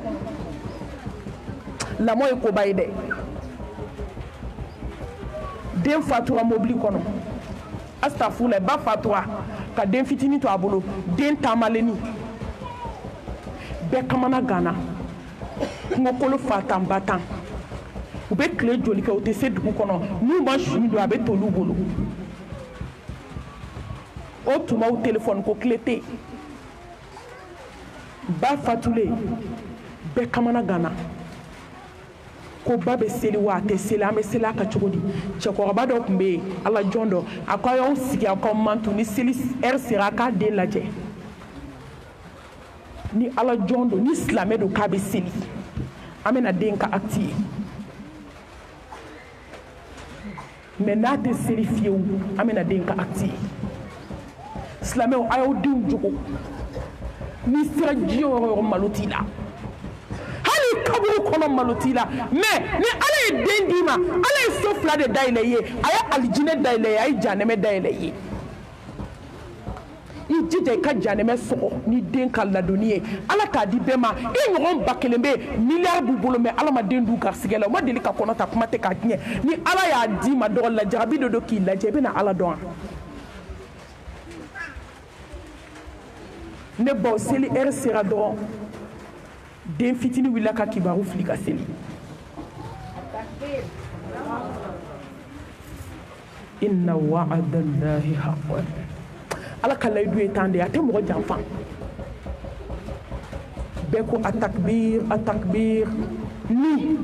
lamɔ ye koba ye dɛ den fatura mobili kɔnɔ astafurulayi ba fatura ka den fitinin to a bolo den taamaleni bɛɛ kamana ganna kungokolo fatan ba tan u bɛ tile joli kɛ u tɛ se dugu kɔnɔ n'u ma suni don a bɛ t'olu bolo o tuma u telefɔni ko tile tɛ yen ba fatulen bɛɛ kamana ganna ko ba bɛ seli wa a tɛ seli an bɛ seli a ka cogo di cɛkɔrɔba dɔ tun bɛ yen ala jɔn dɔ a ko a y'aw sigi aw ka mantu ni seli ɛri sera a k'a den lajɛ ni ala jɔn don ni silamɛ don k'a bɛ seli an bɛna den ka acte ye mais n'a tɛ seli fiyewu an bɛna den ka acte ye silamɛw a y'aw denw jogo n'i sera diɲɛ yɔrɔ o yɔrɔ malo t'i la hali kaburu kɔnɔ malo t'i la mais ni ala ye den d'i ma ala ye so fila de dayɛlɛ i ye a ye alijinɛ dayɛlɛ i ye a ye jahanɛmɛ dayɛlɛ i ye i jija i ka jahanɛmɛ sɔgɔ ni den ka ladonni ye ala t'a di bɛɛ ma i ɲɔgɔn ba kelen bɛ yen miliyari b'u bolo mais ala ma den d'u garisɛgɛ la u ma deli ka kɔnɔ ta kuma tɛ k'a tiɲɛ ni ala y'a d'i ma dɔgɔ lajarabi dɔ don k'i lajɛ i bɛna ala dɔn wa ne baw seli ɛri sera dɔrɔn den fitinin wulila ka kibaru fili ka seli inna wa'adallahi haqqan ala ka layidu ye tan de a tɛ mɔgɔ janfa bɛɛ ko a takbir ni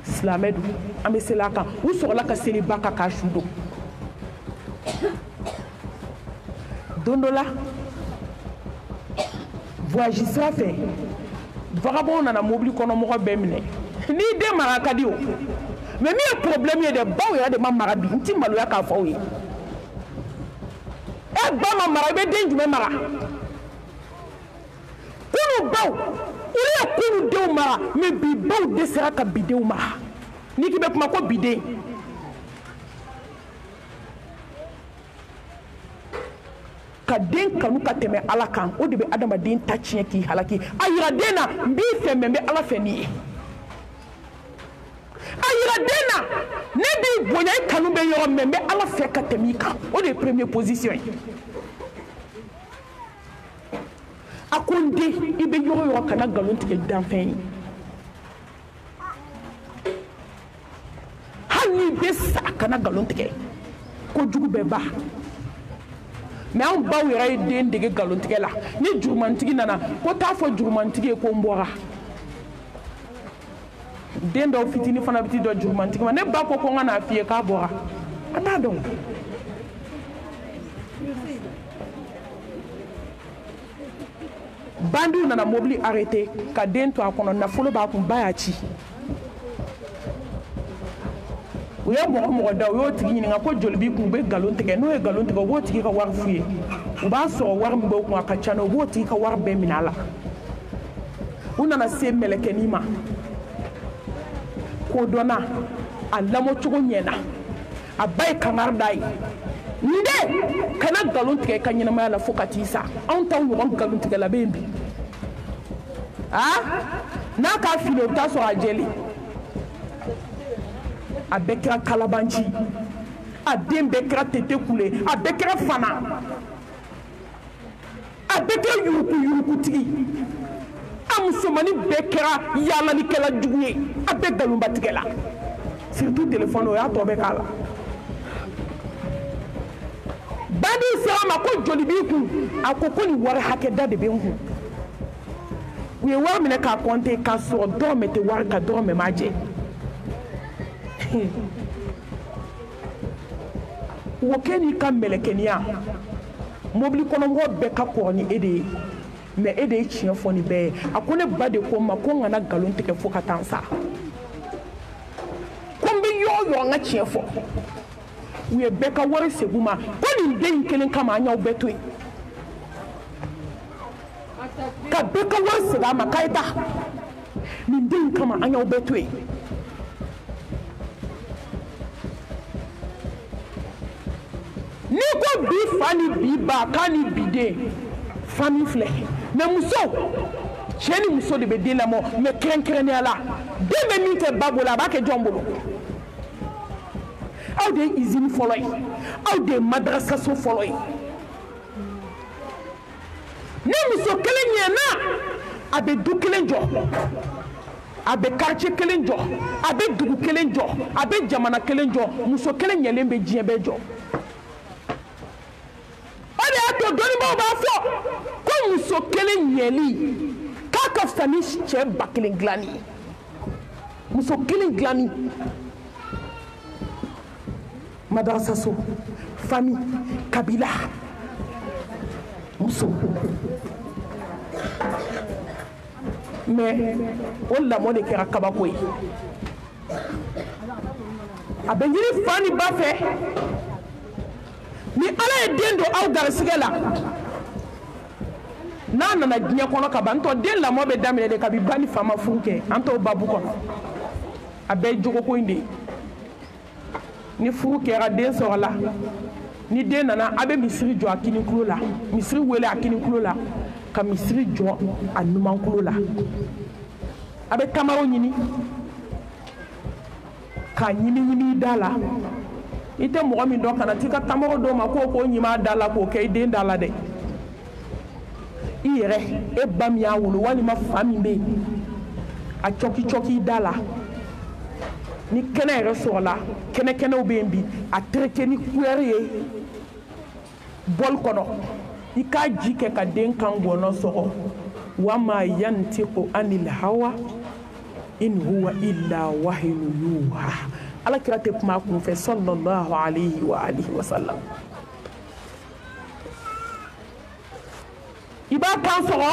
silamɛ don an bɛ seli a kan u sɔrɔla ka seli ba kan k'a su don don dɔ la voyage sira fɛ vagabond nana mobili kɔnɔ mɔgɔ bɛɛ minɛ n'i den mara ka di o mais min ye problème ye dɛ baw yɛrɛ de ma mara bi n ti maloya k'a fɔ aw ye e ba ma mara i bɛ den jumɛn mara kunu baw olu ye kunu denw mara mais bi baw dɛsɛra ka bi denw mara n'i k'i bɛ kuma ko bi den ka den kanu ka tɛmɛ ala kan o de bɛ adamaden ta tiɲɛ k'i halaki a yira den na n b'i fɛ mɛ n bɛ ala fɛ n'i ye a yira den na ne b'i bonya i kanu bɛ yɔrɔ min n bɛ ala fɛ ka tɛmɛ i kan o de ye premier position ye a ko n den i bɛ yɔrɔ yɔrɔ kana nkalon tigɛ danfɛn ye hali n'i bɛ sa kana nkalon tigɛ kojugu bɛ ba mais anw baw yɛrɛ ye den dege nkalontigɛ la ni jurumantigi nana ko t'a fɔ jurumantigi ye ko n bɔra den dɔw fitinin fana bɛ t'i dɔ jurumantigi ma ne ba ko ko n ka n'a f'i ye k'a bɔra a t'a dɔn bandiw nana mobili arrêté ka den to a kɔnɔ nafolo b'a kun ba y'a ci u ye mɔgɔ da u y'o tigi ɲininka ko joli b'i kun u bɛ nkalon tigɛ n'o ye nkalon tigɛ u b'o tigi ka wari f'u ye u b'a sɔrɔ wari min b'o kun a ka ca u b'o tigi ka wari bɛɛ minɛ a la u nana se mɛlɛkɛnin ma k'o dɔnna a lamɔcogo ɲɛna a ba ye kangari d'a ye n den kana nkalon tigɛ i ka ɲɛnamaya la fo ka t'i sa anw t'aw ɲɔgɔn nkalon tigɛ la bɛ yen bi n'a k'a fili o bɛ taa sɔrɔ a jɛlen a bɛɛ kɛra kalabanci a den bɛɛ kɛra tete kule a bɛɛ kɛra fana a bɛɛ kɛra yuruku-yurukutigi a musomani bɛɛ kɛra yaalalikɛla jugu ye a bɛɛ galonbatigɛ la surtout téléphone o y'a tɔ bɛɛ k'a la badi sera ma ko joli b'i kun a ko nin wari hakɛ da de bɛ n kun u ye wari minɛ k'a compter k'a sɔrɔ dɔrɔmɛ tɛ wari ka dɔrɔmɛ m'a jɛ wo kɛ n'i ka mɛlɛkɛniya mobili kɔnɔmɔgɔ bɛɛ ka kɔrɔ ni e de ye mais e de ye tiɲɛ fɔ nin bɛɛ ye a ko ne ba de ko n ma ko n kana nkalon tigɛ fo ka taa n sa ko n bɛ yɔrɔ o yɔrɔ n ka tiɲɛ fɔ u ye bɛɛ ka wari segin ma ko nin den in kelen kama an y'aw bɛɛ to yen ka bɛɛ ka wari segin a ma k'a ye taa nin den in kama an y'aw bɛɛ to yen n'i ko bi fa ni bi ba k'a ni bi den fa min filɛ mais muso cɛ ni muso de bɛ den lamɔ mais kɛrɛnkɛrɛnnenya la den bɛ min kɛ ba bolo a b'a kɛ jɔn bolo aw de ye usine fɔlɔ ye aw de ye madrasaso fɔlɔ ye ni muso kelen ɲɛna a bɛ du kelen jɔ a bɛ quartier kelen jɔ a bɛ dugu kelen jɔ a bɛ jamana kelen jɔ muso kelen ɲɛlen bɛ diɲɛ bɛɛ jɔ o de y'a to dɔnnibaaw b'a fɔ ko muso kelen ɲɛli k'a ka fisa ni cɛ ba kelen dilanni ye muso kelen dilanni madrasaso famille kabila muso mais o lamɔ de kɛra kabako ye a bɛ ɲini fa ni ba fɛ ni ala ye den don aw garisigɛ la n'a nana diɲɛ kɔnɔ ka ban n tɔ den lamɔ bɛ daminɛ de kabi ba ni fa ma furu kɛ an t'o babu kɔnɔ a bɛɛ ye jogoko in de ye ni furu kɛra den sɔrɔla ni den nana a bɛ misiri jɔ a kinikulo la misiri wele a kinikulo la ka misiri jɔ a numankulo la a bɛ tamaro ɲini k'a ɲimi i da la i tɛ mɔgɔ min dɔn kana t'i ka tamaro dɔ ma k'o ɲimi a da la k'o kɛ i den da la dɛ i yɛrɛ e ba min y'a wolo walima fa min bɛ yen a cɔki cɔki i da la ni kɛnɛ yɛrɛ sɔrɔla kɛnɛkɛnɛw bɛ yen bi a tereke ni couleur ye bɔli kɔnɔ i k'a ji kɛ ka den kan gɔnɔ sɔgɔ wa ma yantiqu anil hawa in huwa illa wahyu yuha alakira tɛ kuma a kun fɛ sallallahu alayhi wa alihi wa sallam i b'a kan sɔgɔ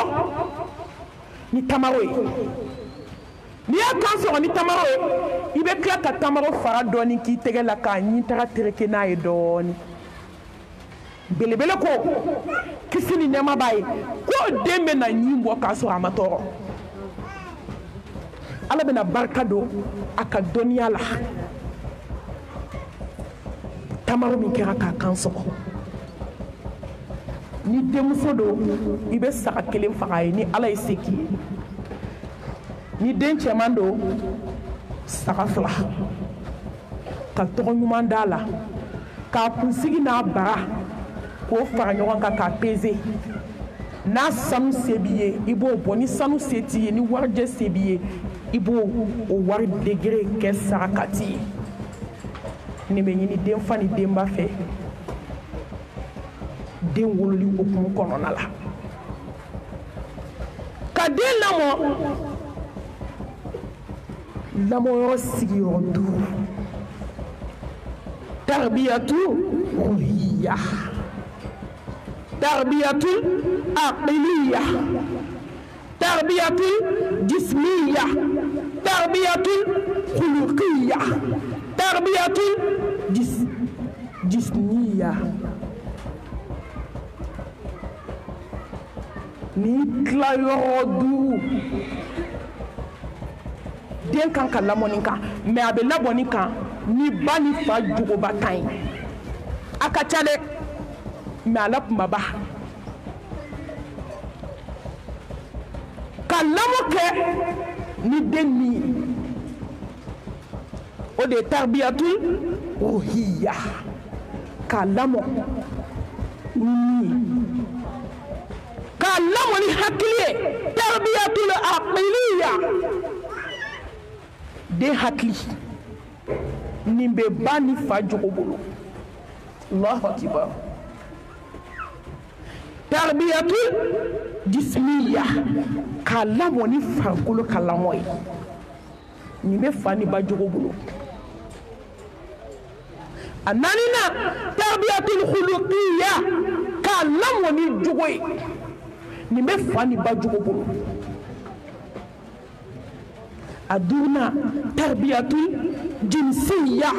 ni tamaro ye n'i y'a kan sɔgɔ ni tamaro ye i bɛ tila ka tamaro fara dɔɔni k'i tɛgɛ la k'a ɲi taga tereke n'a ye dɔɔni belebele ko kisi ni nɛɛma b'a ye ko den bɛ na ɲi bɔ k'a sɔrɔ a ma tɔɔrɔ ala bɛna barika don a ka dɔnniya la tamaro min kɛra k'a kan sɔgɔ ni denmuso don i bɛ saga kelen faga ye ni ala ye se k'i ye ni den cɛman don saga fila ka tɔgɔ ɲuman d'a la k'a kunsigi n'a bara k'o fara ɲɔgɔn kan k'a peze n'a sanu se b'i ye i b'o bɔ ni sanu se t'i ye ni warijɛ se b'i ye i b'o o wari degere kɛ sarakati ye nin bɛ ɲini den fa ni denba fɛ den wololi hukumu kɔnɔna la ka den lamɔ lamɔyɔrɔ sigiyɔrɔ 5 tarbiyatu ruhiya tarbiyatu aqliya tarbiyatu jismiya tarbiyatu khuluqiya tarbiyatu jismiya ni tila yɔrɔ 5 den kan ka lamɔ nin kan mais a bɛ labɔ nin kan ni ba ni fa jogoba kan ye a ka ca dɛ mais a la kumaba ka lamɔ kɛ ni den min ye o de ye tarbiyatul ruhiya k'a lamɔ ni min ye k'a lamoni hakili tarbiyatul aqliya de hakili nimbe bani fa jogo bolo Allahu akbar tarbiyatul jismiya kalamoni fa kolo kalamoy nimbe fani ba jogo bolo ananina tarbiyatul khuluqiyya kalamoni jogoy nimbe fani ba jogo bolo aduna tarbiyatul jinsiyya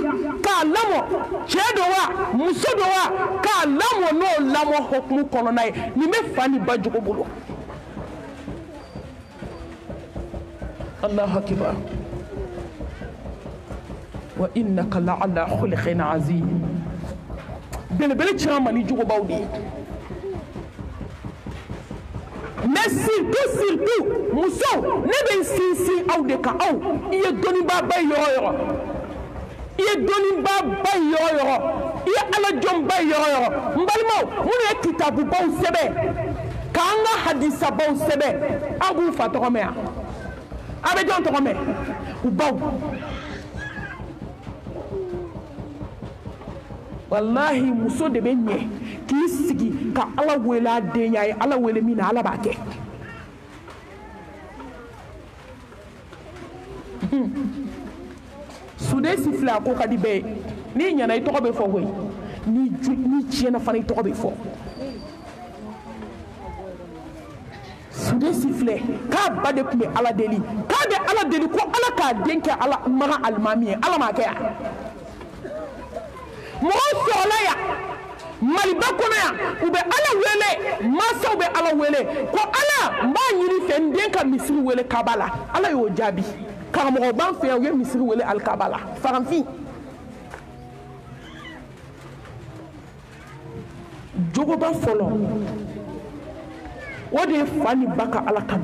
kalamo chedo wa musodo wa kalamo no lamo hokmu kono nay nimbe fani ba jogo bolo Allahu akbar wa innaka la'ala khuluqin azim bele chama ni jogo bawdi mais surtout muso ne ben sinsin aw de ka aw iye doni ba bay yoro iye doni ba bay yoro iye ala jom bay yoro mbalmo mun e kitabu baw sebe ka nga hadisa baw sebe abu fatoko me abe jon to me u baw wallahi muso de ben nye ki sigi ka ala wela de nyaay ala wele mina ala ba ke sude sifla ko kadi be ni nyana ito ko be fo goy ni ciena fana ito ko be fo sude sifle ka bade kuma ala deli ka de ala deli ko ala ka denke ala mara almami ala ma ke ya mo sola ya maliba kono ya ube ala wele masa ube ala wele ko ala ma nyiri fe nden ka misiri wele kabala ala yo jabi karamo ban fe yo misiri wele al kabala faramfi jogo ba folo wode fani baka ala kan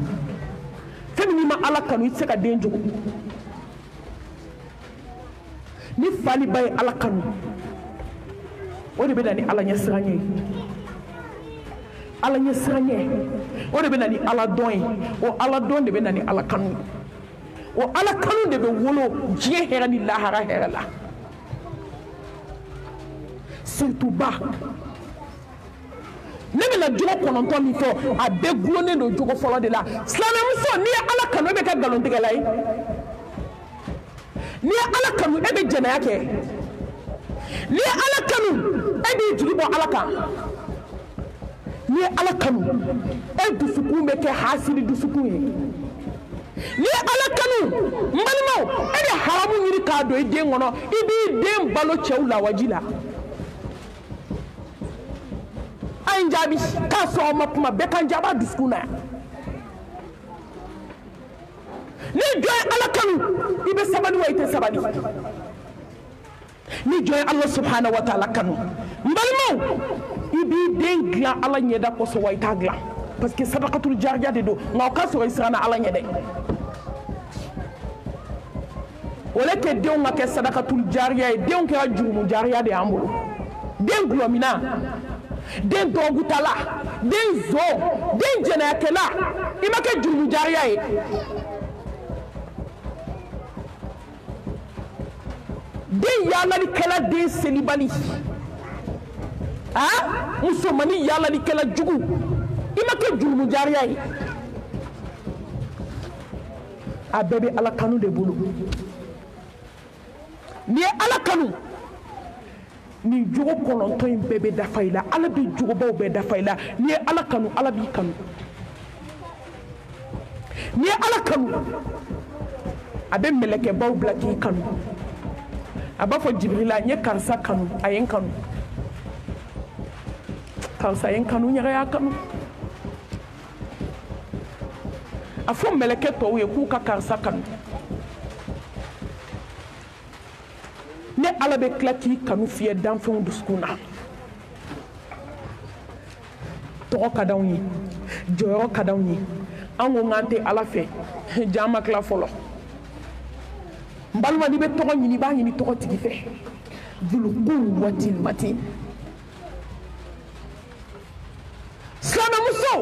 femini ma ala kanu itse ka den jogo ni fani bay ala kanu wode be dani ala nya siranye wode be dani ala doin o ala don de be dani ala kanu o ala kanu de be wolo je herani lahara herala surtout ba nebe la jogo kononto mi fo abe glone no jogo folo de la slame muso ni ala kanu be ka galon tege lay ni ala kanu e be jena yake ni ala kanu e be jigi bo ala kan ni ala kanu e dusuku me ke hasiri dusuku e ni ala kanu mbalimo e de haramu nyiri ka do e de ngono ibi de balo chewla wajila anjabi ka so ma kuma be kan jaba duskuna ni joy ala kanu ibe sabani wa ite sabani ni joy Allah subhanahu wa ta'ala kanu mbalmo ibi dengla ala nyeda ko so wa ita gla parce que sadaqatul jariya de do ngaw ka so israna ala nyede wala ke de on ke sadaqatul jariya de on ke ajumu jariya de ambulo den glomina den dogutala den zo den jenakela imake jumu jariya e den yalali kala den selibali musomani yalali kala jugu imake jumu jariya e abebe ala kanu de bulu ni ala kanu ni jogo kononto in bebe dafaila ala bi jogo baw be dafaila ni ala kanu ala bi kanu ni ala kanu abe meleke baw blaki kanu aba fo jibrila nye karsa kanu ayen kanu karsa ayen kanu nya ya kanu afo meleke to ye ku ka karsa kanu ne ala be klaki kanu fiye danfon duskuna to kadawni joro kadawni ango ngante ala fe jama kla folo mbalma ni be to ni ba ni to tigi fe dul quwwatil matin sana muso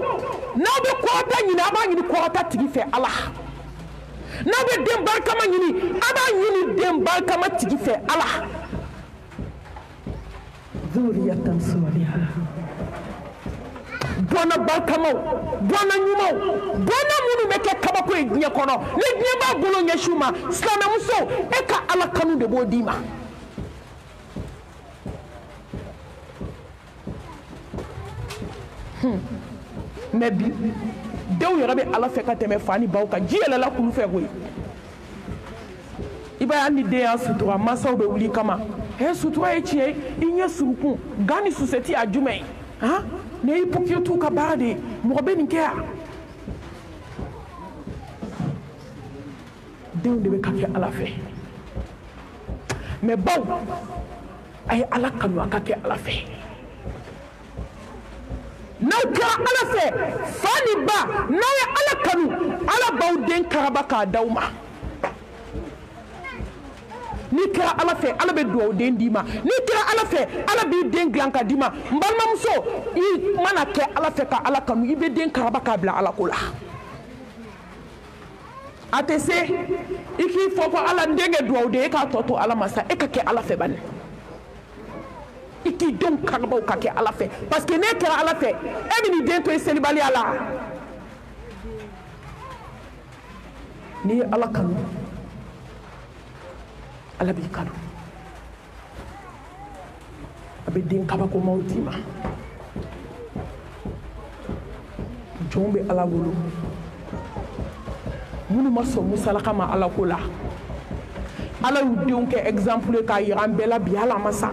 n'aw bɛ kɔrɔta ɲini a b'a ɲini kɔrɔta tigi fɛ Ala n'aw bɛ den barikama ɲini a b'a ɲini den barikama tigi fɛ Ala zuriyatan saliha bɔnna barikamaw bɔnna ɲumanw bɔnna minnu bɛ kɛ kabako ye diɲɛ kɔnɔ ni diɲɛ b'a bolo ɲɛsin u ma silamɛmuso e ka Ala kanu de b'o d'i ma mais bi denw yɛrɛ bɛ Ala fɛ ka tɛmɛ fa ni baw kan ji yɛlɛla kulu fɛ koyi i b'a ye hali ni den y'a sutura mansaw bɛ wuli kama sutura ye tiɲɛ i ɲɛ surukun gan ni susɛti a jumɛn ye ne y'i pokiyɛtiw ka baara de ye mɔgɔ bɛ nin kɛ yan denw de bɛ ka kɛ Ala fɛ mais baw a ye Ala kanu a ka kɛ Ala fɛ n'aw kɛra Ala fɛ fa ni ba n'aw ye Ala kanu Ala b'aw den karaba k'a d'aw ma n'i kɛra Ala fɛ Ala bɛ dugawu den d'i ma n'i kɛra Ala fɛ Ala b'i den dilan ka d'i ma n balimamuso i mana kɛ Ala fɛ ka Ala kanu i bɛ den karaba k'a bila Ala ko la a tɛ se i k'i fɔ Ala n den kɛ dugawu den e k'a tɔ to Ala ma sa e ka kɛ Ala fɛ bani i k'i denw karabaw ka kɛ Ala fɛ parce que n'e kɛra Ala fɛ e bɛ n'i den to i selibaliya la n'i ye Ala kanu Ala b'i kanu a bɛ den kabakomaw d'i ma jɔnw bɛ Ala wolo minnu ma sɔn musalaka ma Ala ko la Ala y'u denw kɛ exemple ye k'a yira an bɛɛ la bi hali a ma sa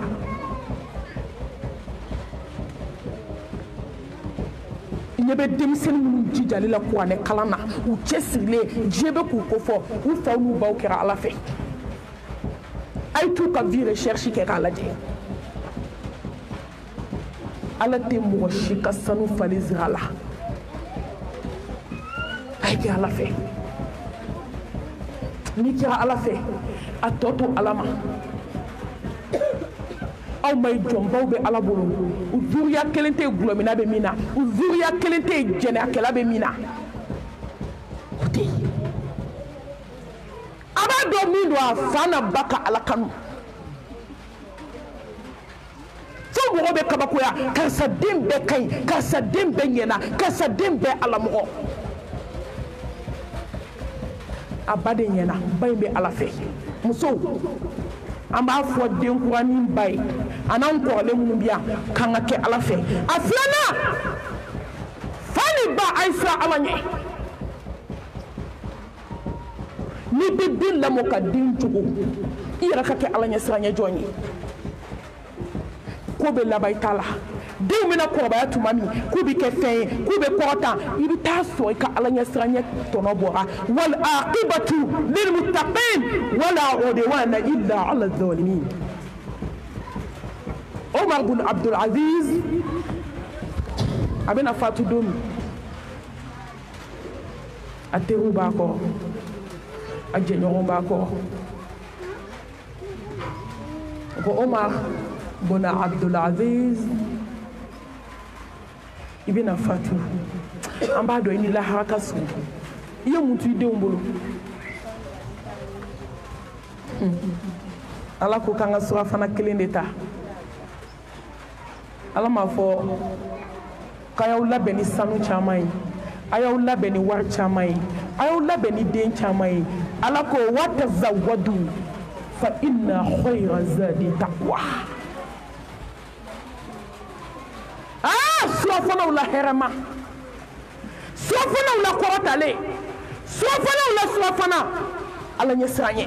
ɲɛ bɛ denmisɛnnin minnu jijali la kuranɛ kalan na u cɛsirilen diɲɛ bɛ k'u kofɔ u faw n'u baw kɛra Ala fɛ a ye t'u ka vie recherche kɛ k'a lajɛ Ala tɛ mɔgɔ si ka sanu falen zira la a ye kɛ Ala fɛ n'i kɛra Ala fɛ a tɔ to Ala ma aw ma ye jɔnbaw bɛ Ala bolo u zuriya kelen tɛ gulɔmina bɛ min na u zuriya kelen tɛ jɛnɛyakɛla bɛ min na o tɛ yen a b'a dɔn min don a fa n'a ba ka Ala kanu fo mɔgɔ bɛ kabakoya karisa den bɛɛ ka ɲi karisa den bɛɛ ɲɛna karisa den bɛɛ Ala mɔgɔ a ba de ɲɛna ba in bɛ Ala fɛ musow an b'a fɔ denkuranin ba ye a n'an kɔrɔlen minnu bɛ yan k'an ka kɛ Ala fɛ a filanan fa ni ba a ye siran Ala ɲɛ n'i bɛ den lamɔ ka den jogo i yɛrɛ ka kɛ Ala ɲɛ siranɲɛ jɔn ye ko bɛ laban i t'a la denw bɛna kɔrɔbaya tuma min k'u bɛ kɛ fɛn ye k'u bɛ kɔrɔta i bɛ taa sɔrɔ i ka Ala ɲɛ siranɲɛ tɔnɔ bɔra wal aqibatu lil muttaqin wala udwana illa ala zalimin Omar bin Abdul Aziz a bɛna fatu don min a teriw b'a kɔrɔ a jɛɲɔgɔn b'a kɔrɔ ko Omar bin Abdul Aziz i bɛna fatu an b'a dɔn i ni lahara ka surun i ye mun to i denw bolo Ala ko k'an ka surafana kelen de ta Ala m'a fɔ k'a y'aw labɛn ni sanu caman ye a y'aw labɛn ni wari caman ye a y'aw labɛn ni den caman ye Ala ko wa tazawwadu fa inna khayra zadi taqwa surafanaw la hɛrɛma surafanaw la kɔrɔtalen surafanaw la surafana Ala ɲɛ siranɲɛ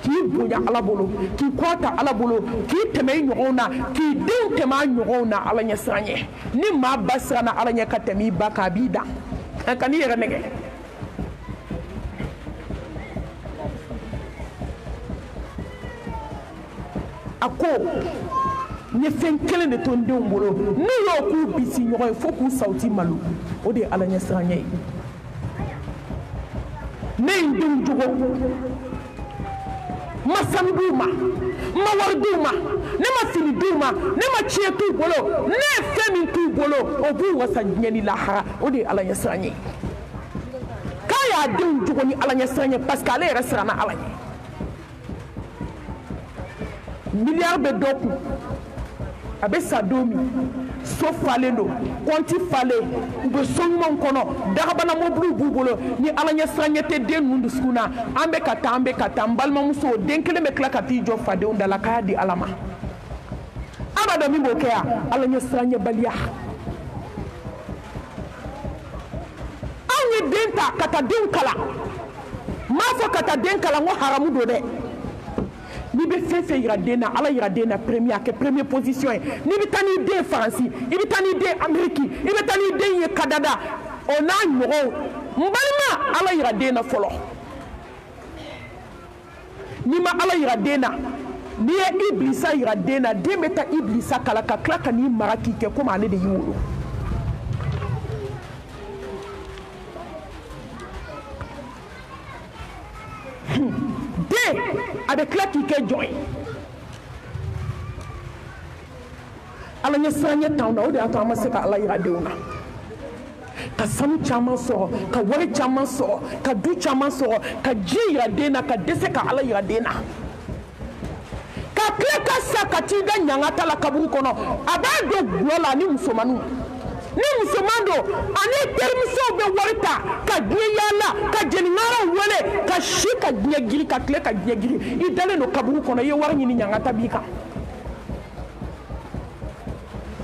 k'i bonya Ala bolo k'i kɔrɔta Ala bolo k'i tɛmɛ i ɲɔgɔnw na k'i denw tɛmɛ a ɲɔgɔnw na Ala ɲɛ siranɲɛ ni maa ba siranna Ala ɲɛ ka tɛmɛ i ba kan a b'i dan ka n'i yɛrɛ nɛgɛ a ko n ye fɛn kelen de to n denw bolo n'u y'o k'u bisi ɲɔgɔn ye fo k'u sawuti malo o de ye Ala ɲɛ siranɲɛ ye ne ye n denw jogo ma sanu d'u ma ma wari d'u ma ne ma fini d'u ma ne ma tiɲɛ t'u bolo ne ye fɛn min t'u bolo o b'u wasa diɲɛ ni lahara o de ye Ala ɲɛ siran ye k'a y'a denw jogo ni Ala ɲɛ siran ye parce que ale yɛrɛ siranna Ala ɲɛ miliyari bɛ dɔ kun a bɛ sa don min so falen don kɔnti falen u bɛ so ɲumanw kɔnɔ dagabana mobiliw b'u bolo ni Ala ɲɛ siranya tɛ den ninnu dusukun na an bɛ ka taa n balimamuso den kelen bɛ tila ka t'i jɔ fadenw da la k'a di Ala ma abada min b'o kɛ yan Ala ɲɛ siranya baliya anw ye den ta ka taa denw kalan n m'a fɔ ka taa den kalan ko haramu don dɛ n'i bɛ fɛn fɛn yira den na Ala yira den na premier a kɛ premier position ye n'i bɛ taa n'i den Faransi i bɛ taa n'i den Ameriki i bɛ taa n'i den ye Kadada o n'a ɲɔgɔnw n balima Ala yira den na fɔlɔ n'i ma Ala yira den na n'i ye Iblisa yira den na den bɛ taa Iblisa kala ka tila ka n'i mara k'i kɛ komi ale de y'i wolo den a bɛ tila k'i kɛ jɔn ye Ala ɲɛ siranya t'anw na o de y'a to an ma se ka Ala yira denw na ka sanu caman sɔrɔ ka wari caman sɔrɔ ka du caman sɔrɔ ka diɲɛ yira den na ka dɛsɛ ka Ala yira den na ka tila ka sa ka t'i da ɲangata la kaburu kɔnɔ a b'a don gulɔ la ni musomaninw ni musoman don ani terimusow bɛ wari ta ka diɲɛ yaala ka jeniŋaraw wele ka si ka diɲɛ giri ka tile ka diɲɛ giri i dalen don kaburu kɔnɔ i ye wari ɲini ɲangata b'i kan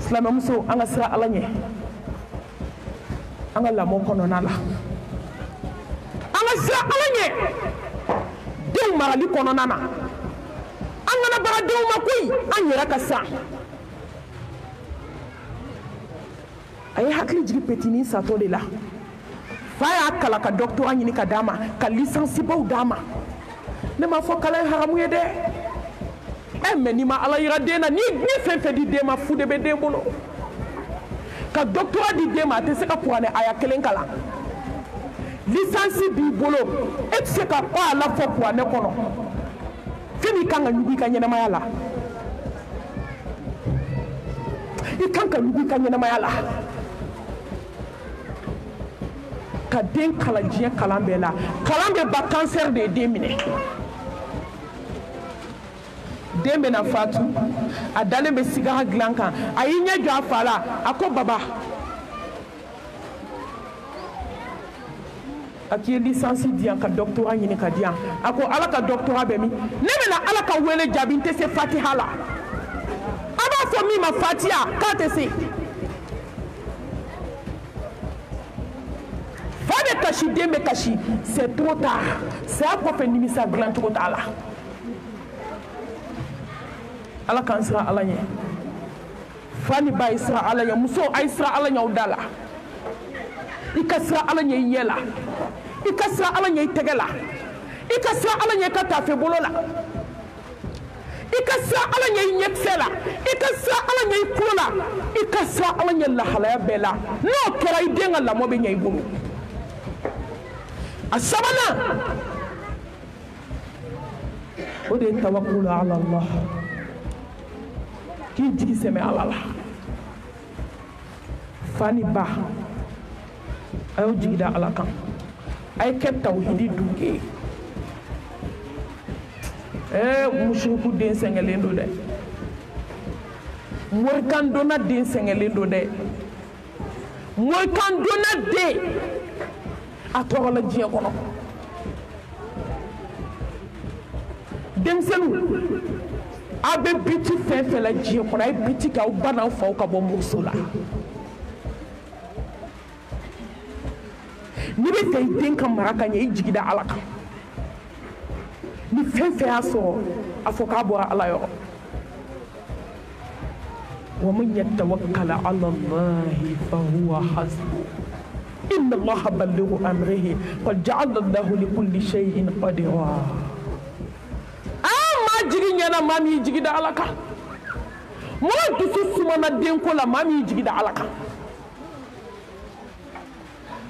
silamɛmuso an ka siran Ala ɲɛ an ka lamɔ kɔnɔna la an ka siran Ala ɲɛ denw marali kɔnɔna na an kana baga denw ma koyi an yɛrɛ ka sa a ye hakili jigi petinin satɔ de la fa y'a kala ka doctorat ɲini ka d'a ma ka licence baw d'a ma ne m'a fɔ kalan ye haramu ye dɛ mais n'i ma Ala yira den na ni fɛn fɛn di den ma fu de bɛ den bolo ka doctorat di den ma a tɛ se ka kuranɛ aya kelen kalan licence b'i bolo e tɛ se ka kɔ a la fɔ kuranɛ kɔnɔ fɛn min kan ka ɲugu i ka ɲɛnamaya la i kan ka ɲugu i ka ɲɛnamaya la ka den kalan diɲɛ kalan bɛɛ la kalan bɛ ba cancer de ye den minɛ den bɛna fatu a dalen bɛ sigara dilan kan a y'i ɲɛ jɔ a fa la a ko baba a k'i ye licence di yan ka doctorat ɲini ka di yan a ko Ala ka doctorat bɛ min ne bɛna Ala ka wele jaabi n tɛ se fatiha la a b'a fɔ min ma fatiha k'a tɛ se fa bɛ kasi den bɛ kasi c'est trop tard saya kɔfɛ nimisa dilan cogo t'a la Ala k'an siran Ala ɲɛ fa ni ba ye siran Ala ɲɛ muso a ye siran Ala ɲɛ aw da la i ka siran Ala ɲɛ i ɲɛ la i ka siran Ala ɲɛ i tɛgɛ la i ka siran Ala ɲɛ i ka tafe bolo la i ka siran Ala ɲɛ i ɲɛkisɛ la i ka siran Ala ɲɛ i kulo la i ka siran Ala ɲɛ lahalaya bɛɛ la n'o kɛra i den ka lamɔ bɛ ɲɛ i bolo a sabanan o de ye tawakkulu ala Allah k'i jigi sɛmɛ Ala la fa ni ba a y'o jigi da Ala kan a ye kɛ tawhidi duge mushriku den sɛgɛnlen don dɛ morikan donna den sɛgɛnlen don dɛ morikan donna den a tɔgɔla diɲɛ kɔnɔ denmisɛnninw a bɛ biti fɛn fɛn la diɲɛ kɔnɔ a ye biti k'aw ba n'aw faw ka bɔ muso la n'i bɛ fɛ i den ka mara ka ɲɛ i jigi da Ala kan ni fɛn fɛn y'a sɔrɔ a fɔ k'a bɔra Ala yɔrɔ wa man yatawakkal ala Allahi fa huwa hasbuh inna Allaha balighu amrihi qad ja'ala Allahu li kulli shay'in qadira jigi ɲɛna maa min y'i jigi da Ala kan mɔgɔ dusu sumana denko la maa min y'i jigi da Ala kan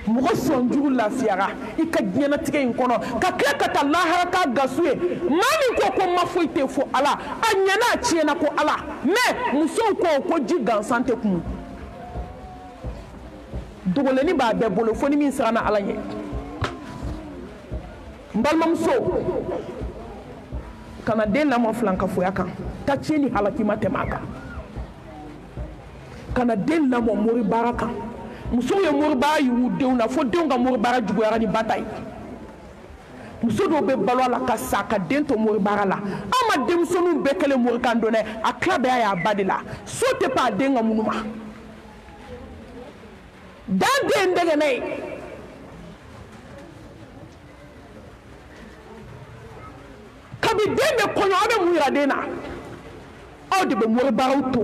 mɔgɔ sɔn jugu lafiyara I ka diɲɛnatigɛ in kɔnɔ ka tila ka taa lahara k'a gasu ye maa min ko ma foyi tɛ fɔ Ala a ɲɛna a tiɲɛna ko Ala mais musow ko ji gansan tɛ kun dogolenni b'a bɛɛ bolo fo ni min siranna Ala ɲɛ n balimamuso kana den lamɔ filankafoya kan ta tiɲɛ ni halaki ma tɛmɛ a kan kana den lamɔ mori baara kan musow ye mori baara y'u denw na fo denw ka mori baara juguyara ni bata ye muso dɔw bɛ balo a la ka sa ka den to mori baara la an ma denmisɛnninw bɛɛ kɛlen mori kan don dɛ a tila bɛɛ y'a ba de la so tɛ pa a den ka munu ma dan den dɛgɛnɛ ye kabi den bɛ kɔɲɔ aw bɛ mun yira den na aw de bɛ mori baaraw to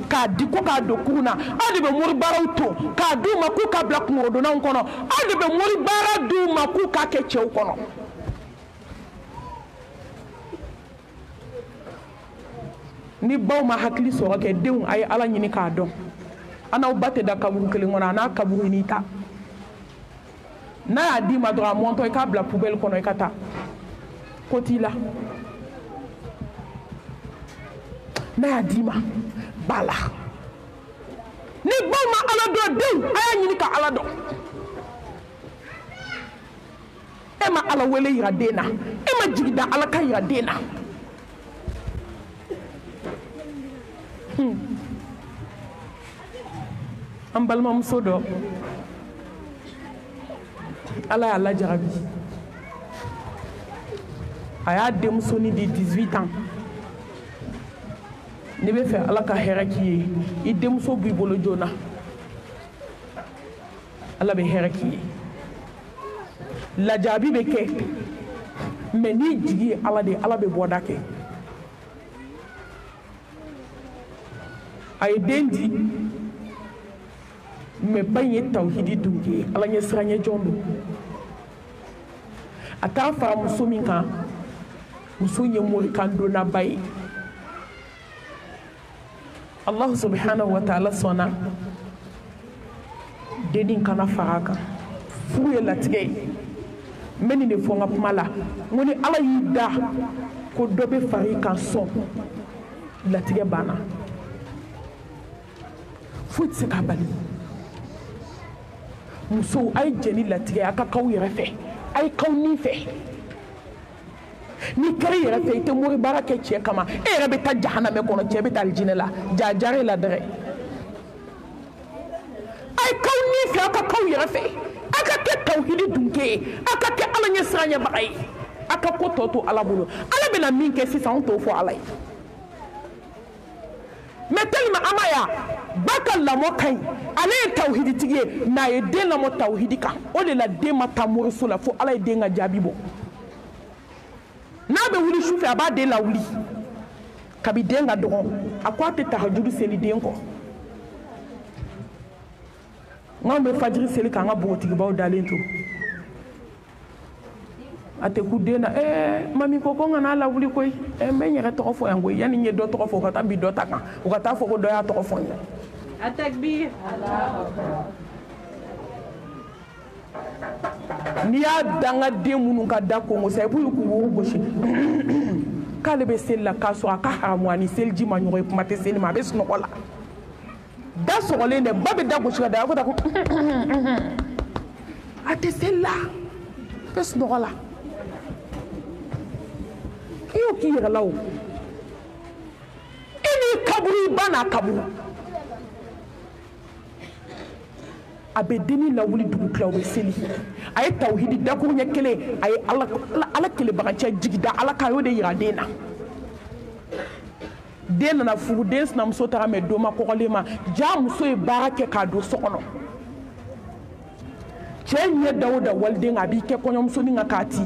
k'a di ko k'a don kurun na aw de bɛ mori baaraw to k'a d'u ma k'u k'a bila kungorodonnaw kɔnɔ aw de bɛ mori baara d'u ma k'u k'a kɛ cɛw kɔnɔ ni baw ma hakili sɔrɔ kɛ denw a ye Ala ɲini k'a dɔn an n'aw ba tɛ da kaburu kelen kɔnɔ a n'a kaburu n'i ta n'a y'a d'i ma dɔrɔn a mɔntɔ I k'a bila poubelle kɔnɔ I ka taa ko t'i la n'a y'a d'i ma b'a la ni baw ma Ala dɔn denw a y'a ɲini ka Ala dɔn e ma Ala wele yira den na e ma jigi da Ala ka yira den na an balimamuso dɔ Ala y'a lajarabi a y'a denmusoni di 18 ans ne bɛ fɛ Ala ka hɛrɛ k'i ye I denmuso b'i bolo joona Ala bɛ hɛrɛ k'i ye lajarabi bɛ kɛ mais n'i jigi ye Ala de Ala bɛ bɔda kɛ a ye den di mais ba in ye tawhidi dun ye Ala ɲɛ siranɲɛ jɔn don a t'a fara muso min kan muso ye mori kan donna ba ye Allah subhanahu wa ta'ala sɔnna den kana fara kan furu ye latigɛ ye n bɛ nin de fɔ n ka kuma la n ko ni Ala y'i da ko dɔ bɛ fara I kan sɔn latigɛ banna foyi tɛ se k'a bali musow a ye jɛ ni latigɛ a ka k'aw yɛrɛ fɛ a ye k'aw nin fɛ ni kɛra I yɛrɛ fɛ I tɛ mori baara kɛ cɛ kama e yɛrɛ bɛ taa jahanamɛ kɔnɔ cɛ bɛ taa alijinɛ la jajare la dɛrɛ a ye k'aw nin fɛ a ka k'aw yɛrɛ fɛ a ka kɛ tawhidi dunke ye a ka kɛ Ala ɲɛ siranɲɛbaga ye a ka ko tɔ to Ala bolo Ala bɛna min kɛ sisan anw t'o fɔ Ala ye mais tellement ama ya ba ka lamɔ ka ɲi ale ye tawhidi tigi ye mais a ye den lamɔ tawhidi kan o de la den ma taa moriso la fo Ala ye den ka jaabi bɔ n'a bɛ wuli sufɛ a b'a den lawuli kabi den ka dɔgɔ a ko a tɛ tahajudi seli den kɔ n'anw bɛ fajiri seli k'an ka bogotigibaw dalen to a tɛ ku den na mami ko n kana lawuli koyi n bɛ n yɛrɛ tɔgɔ fɔ yan koyi yanni n ye dɔ tɔgɔ fɔ u ka taa bi dɔ ta kan u ka taa fɔ ko dɔ y'a tɔgɔ fɔ n ye a takbir n'i y'a dan ka den minnu ka da kongo sa i b'u k'u woro gosi k'ale bɛ seli la k'a sɔrɔ a ka haramu ani seliji ma ɲɔgɔn ye kuma tɛ seli ma a bɛ sunɔgɔ la da sɔgɔlen dɛ ba bɛ da gosi ka da a ko ta ko a tɛ seli la a bɛ sunɔgɔ la i y'o k'i yɛrɛ la o i n'i kaburu i ba n'a kaburu a bɛ denni lawuli dugu tila o bɛ seli a ye tawhidi dakuru ɲɛ kelen a ye ala kelebagacɛ jigida Ala ka y'o de yira den na den nana furu den sinamuso taara mɛ don ma kɔgɔlen ma ja muso ye baara kɛ k'a don so kɔnɔ cɛ ɲɛ da o da waliden a b'i kɛ kɔɲɔmusonin ka k'a ti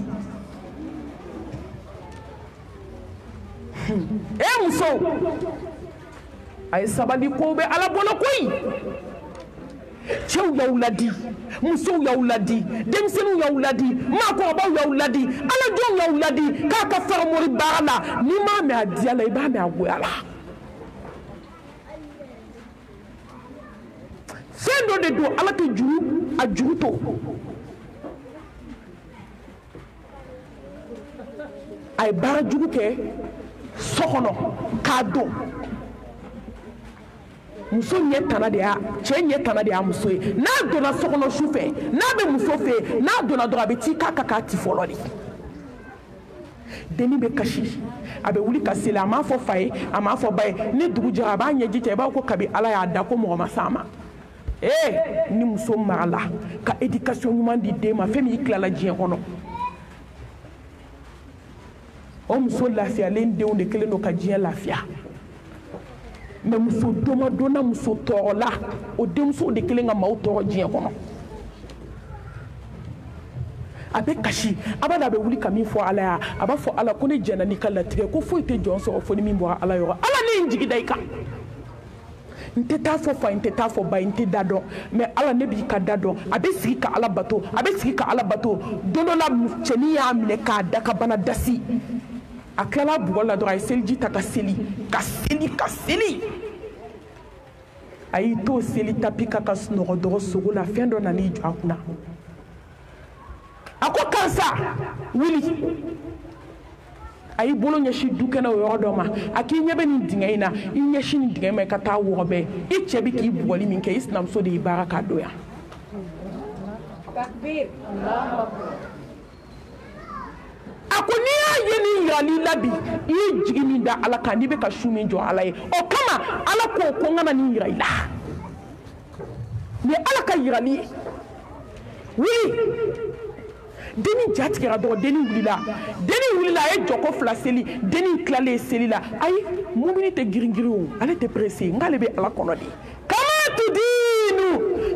muso a ye sabali ko bɛ Ala bolo koyi cɛw y'aw ladi musow y'aw ladi denmisɛnninw y'aw ladi maakɔrɔbaw y'aw ladi aladenw y'aw ladi k'a ka fara mori baara la n'i m'a mɛn a diya la i b'a mɛn a goya la fɛn dɔ dɔ de don ala tɛ juru a juru to a ye baara jugu kɛ so kɔnɔ k'a don muso ɲɛ tana de y'a cɛ ɲɛ tana de y'a muso ye n'a donna so kɔnɔ su fɛ n'a bɛ muso fɛ n'a donna dɔrɔn a bɛ ci k'a k'a ti fɔlɔ de denni bɛ kasi a bɛ wuli ka seli a m'a fɔ fa ye a m'a fɔ ba ye ni dugu jɛra a b'a ɲɛji cɛ i b'a fɔ ko kabi ala y'a da ko mɔgɔ ma s'a ma ni muso marala ka éducation ɲuman di den ma fɛn min i tilala diɲɛ kɔnɔ o muso lafiyalen denw de kelen don ka diɲɛ lafiya mais muso donna muso tɔɔrɔla o denmuso de kelen ka maaw tɔɔrɔ diɲɛ kɔnɔ a bɛ kasi abada a bɛ wuli ka min fɔ ala ya a b'a fɔ ala ko ne jɛnna n'i ka latigɛ ko foyi tɛ jɔn sɔrɔ fo ni min bɔra ala yɔrɔ ala ne ye n jigi da i kan n tɛ taa fɔ fa n tɛ taa fɔ ba n tɛ da dɔn mais ala ne b'i ka da dɔn a bɛ sigi ka ala bato a bɛ sigi ka ala bato don dɔ la cɛnin y'a minɛ k'a da ka bana dasi a tilala bugɔ la dɔrɔn a ye seliji ta ka seli a y'i to seli tapi ka sunɔgɔ dɔgɔ sogo la fɛn dɔ nan'i jɔ a kunna a ko karisa wuli a y'i bolo ɲɛsin du kɛnɛ o yɔrɔ dɔ ma a k'i ɲɛ bɛ nin dingɛ in na i ɲɛsin nin dingɛ ma i ka taa wɔgɔbɛ i cɛ bɛ k'i bugɔli min kɛ i sinamuso de y'i baara k'a don yan a ko n'i y'a ye nin yirali la bi i ye jigi min da ala kan n'i bɛ ka su min jɔ ala ye o kama ala ko n kana nin yira i la nin ye ala ka yirali ye wuli denni jatigɛra dɔrɔn denni wulila a ye jɔko 2 seli denni tilalen seli la ayi mumini tɛ girin-girin o ale tɛ presse nk'ale bɛ ala kɔnɔ de kama tudinu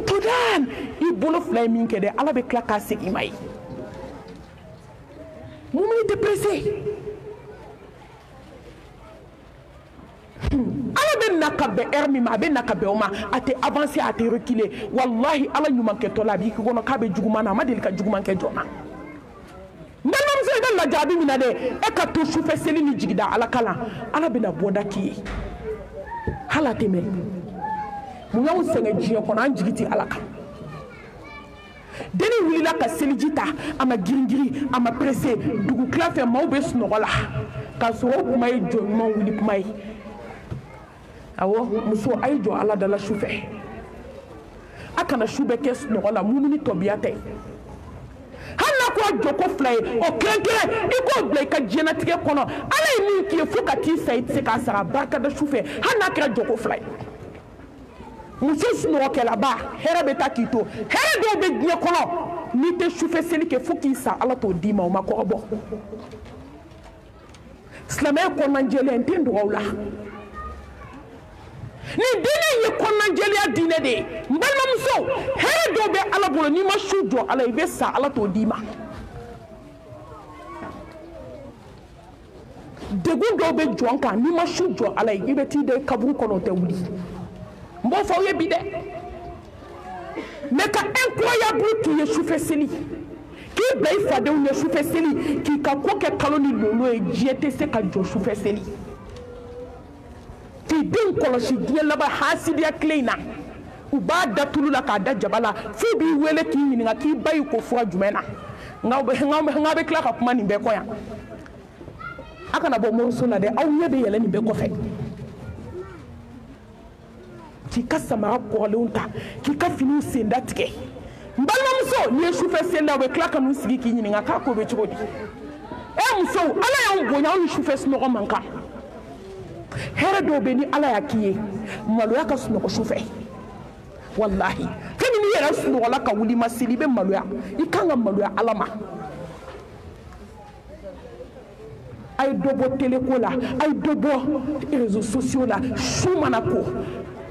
tudan i bolo 2 ye min kɛ dɛ ala bɛ tila k'a segin i ma ye mumini tɛ presse ala bɛ na ka bɛn heure min ma a bɛ na ka bɛn o ma a tɛ avancer a tɛ reculer wallahi ala ɲumankɛtɔ la a b'i kɔnɔ k'a bɛ juguman na a ma deli ka juguman kɛ jɔn na n balimamuso i ka lajarabi min na dɛ e ka to sufɛ seli ni jigida ala kalan ala bɛna bɔda k'i ye hali a tɛ mɛn mun y'anw sɛgɛn diɲɛ kɔnɔ an jigi tɛ ala kan denni wulila ka seliji ta a ma girin-girin a ma presse dugu tila fɛ maaw bɛ sunɔgɔ la k'a sɔrɔ o kuma ye jɔ ɲuman wuli kuma ye awɔ muso a ye jɔ ala dala su fɛ a kana su bɛɛ kɛ sunɔgɔ la mumini tɔbiya tɛ hali n'a ko a jɔko 2 ye o kelen-kelen i k'o bila i ka diɲɛnatigɛ kɔnɔ ala ye min k'i ye fo ka t'i sa i tɛ se k'a sara barikada su fɛ hali n'a kɛra jɔko 2 ye muso sunɔgɔkɛlaba hɛrɛ bɛ taa k'i to hɛrɛ dɔw bɛ diɲɛ kɔnɔ n'i tɛ sufɛ seli kɛ fo k'i sa ala t'o d'i ma o ma kɔrɔbɔ silamɛya kɔnɔnajɛlenya n tɛ n dɔgɔ o la nin diinɛ ye kɔnɔnajɛlenya diinɛ de ye n balimamuso hɛrɛ dɔw bɛ ala bolo n'i ma su jɔ ala i bɛ sa ala t'o d'i ma degun dɔw bɛ jɔn kan n'i ma su jɔ ala ye i bɛ t'i da kaburu kɔnɔ o tɛ wuli n b'o fɔ aw ye bi dɛ mais ka incroyable k'i ye sufɛ seli k'i bila i fadenw ye sufɛ seli k'i ka ko kɛ kalo ni lolo ye diɲɛ tɛ se ka jɔ sufɛ seli k'i denw kɔlɔsi diɲɛ laban hasidiya tile in na u b'a da tulu la k'a da jaba la f'u b'i wele k'i ɲininka k'i ba y'i ko fura jumɛn na nka bɛ tila ka kuma nin bɛɛ kɔ yan a kana bɔ moriso la dɛ aw ɲɛ bɛ yɛlɛ nin bɛɛ kɔfɛ k'i ka samara kɔrɔlenw ta k'i ka finiw senda tigɛ n balimamuso n'i ye sufɛ seli la u bɛ tila ka n'u sigi k'i ɲininka k'a ko bɛ cogo di musow ala y'anw bonya anw ni sufɛ sunɔgɔ man kan hɛrɛ dɔw bɛ ni ala y'a k'i ye maloya ka sunɔgɔ sufɛ wallahi fɛn min n'i yɛrɛ sunɔgɔla ka wuli ma seli i bɛ maloya i kan ka maloya ala ma a ye dɔ bɔ teleko la a ye dɔ bɔ réseaux sociaux la su mana ko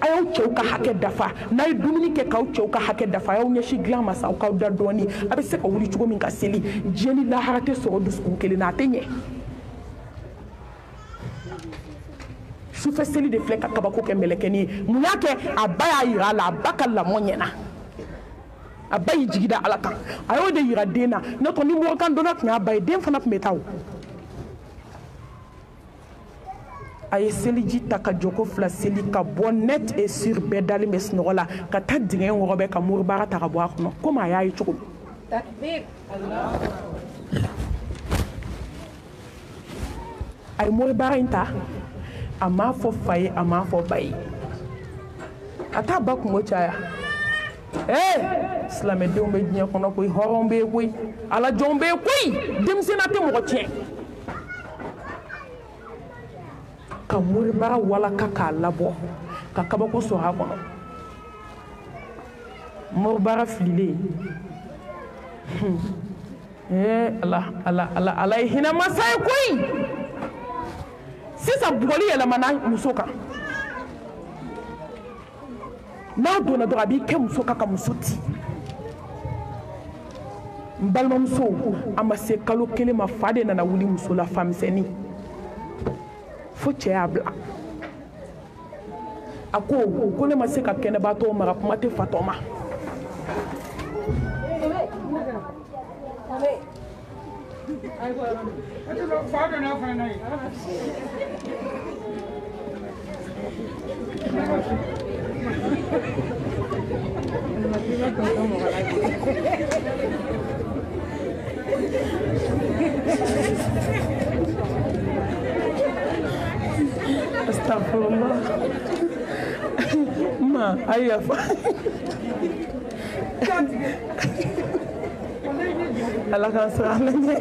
a y'aw cɛw ka hakɛ dafa n'a ye dumuni kɛ k'aw cɛw ka hakɛ dafa a y'aw ɲɛsin dilan ma sa aw k'aw da dɔɔni a bɛ se ka wuli cogo min ka seli diɲɛ ni lahara tɛ sɔrɔ dusukun kelen na a tɛ ɲɛ sufɛ seli de filɛ ka kabako kɛ mɛlɛkɛnin ye mun y'a kɛ a ba y'a yira a la a ba ka lamɔ ɲɛna a ba y'i jigi da ala kan a y'o de yira den na n'o tɛ ni mɔgɔkan donna tun y'a ba ye den fana tun bɛ taa o a ye seliji ta ka joko fila seli ka bɔ net et sur bɛɛ dalen bɛ sunɔgɔ la ka taa dingɛ wɔgɔ bɛ ka moribaga ta ka bɔ a kɔnɔ komi a y'a ye cogo min. a ye moribaga in ta a m'a fɔ fa ye a m'a fɔ ba ye a t'a ba kungo caya silamɛdenw bɛ diɲɛ kɔnɔ koyi hɔrɔn bɛ yen koyi alajɔnw bɛ yen koyi denmisɛnninya tɛ mɔgɔ tiɲɛ ka moribaga walaka k'a labɔ ka kabako sɔrɔ a kɔnɔ moribaga fililen ala ye hinɛ masa ye koyi sisan bugɔli yɛlɛmana muso kan n'a donna dɔrɔn a b'i kɛ muso kan ka muso ti n balimamuso a ma se kalo kelen ma fa de nana wuli muso la famisɛnnin fo cɛ y'a bila a ko ne ma se ka kɛnɛbaatɔ mara kuma tɛ fatɔ ma Astagfirullah. Ma, ayafa. Allah kan siralanya.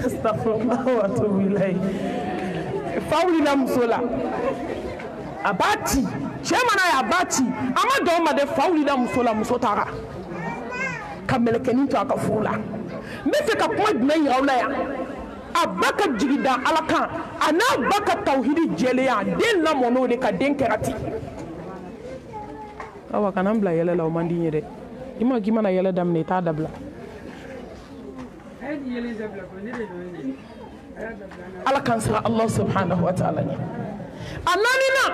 Astagfirullah wa atubu ilayhi. Fawli la musola. Abati. Chemana ya abati. Ama do ma de fawli la musola musotara. Kamelekeni to akafula. Me fe ka kuma dina yawla ya. Abaka jigida alakan ana baka tauhidi jeleya den la mono de ka den kerati awa kana mbla yele la o mandi nyede ima gima na yele damne ta dabla alakan sira Allah subhanahu wa ta'ala ni ananina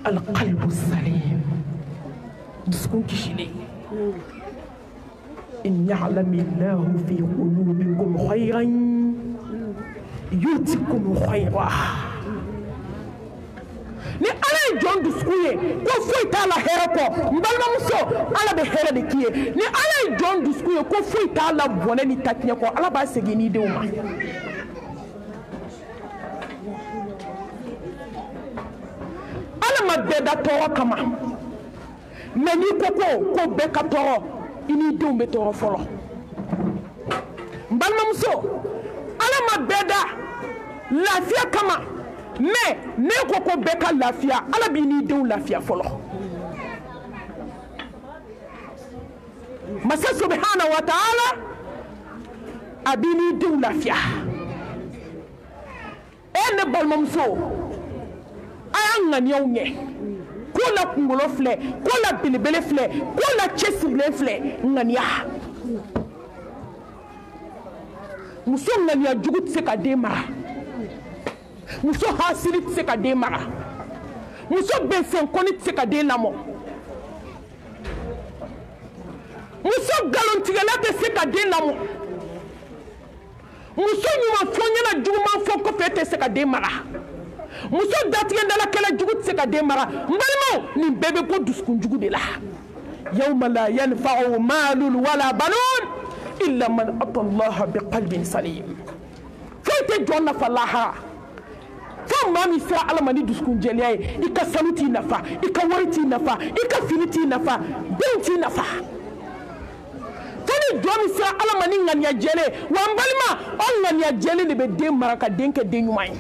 alqalbu salim duskun kishile إن يعلم الله في قلوبكم خيرا يؤتكم خيرا ni ala ye jɔn dusukun ye ko foyi t'a la hɛrɛ kɔ n balimamuso ala bɛ hɛrɛ de k'i ye ni ala ye jɔn dusukun ye ko foyi t'a la bɔnɛ ni tatiɲɛ kɔ ala b'a segin n'i denw ma ala ma bɛɛ da tɔɔrɔ kama mɛ n'i ko bɛɛ ka tɔɔrɔ i n'i denw bɛ tɔɔrɔ fɔlɔ n balimamuso ala ma bɛɛ da lafiya kama mɛ ne ko bɛɛ ka lafiya ala b'i n'i denw lafiya fɔlɔ masa subhanahu wa ta'ala a b'i n'i denw lafiya ne balimamuso a y'a ŋaniyaw ɲɛ ko la kunkolo filɛ ko la belebele filɛ ko la cɛsirilen filɛ ŋaniya muso ŋaniya jugu tɛ se ka den mara muso hasiri tɛ se ka den mara muso bɛnsɛnkɔni tɛ se ka den lamɔ muso nkalontigɛla tɛ se ka den lamɔ muso ɲumanfɔ-n-ɲɛna juguman fɔ kɔfɛ tɛ se ka den mara muso datigɛndalakɛla jugu tɛ se ka den mara n balimaw nin bɛɛ bɛ bɔ dusukunjugu de la yawma la yanfa'u malun wala banun illa man ata allaha biqalbin salim foyi tɛ jɔn nafa lahara fo maa min sera ala ma ni dusukunjɛlenya ye i ka sanu t'i nafa i ka wari t'i nafa i ka fini t'i nafa denw t'i nafa fo ni jɔn min sera ala ma ni ŋaniya jɛlen wa n balima o ŋaniya jɛlen de bɛ den mara ka den kɛ den ɲuman ye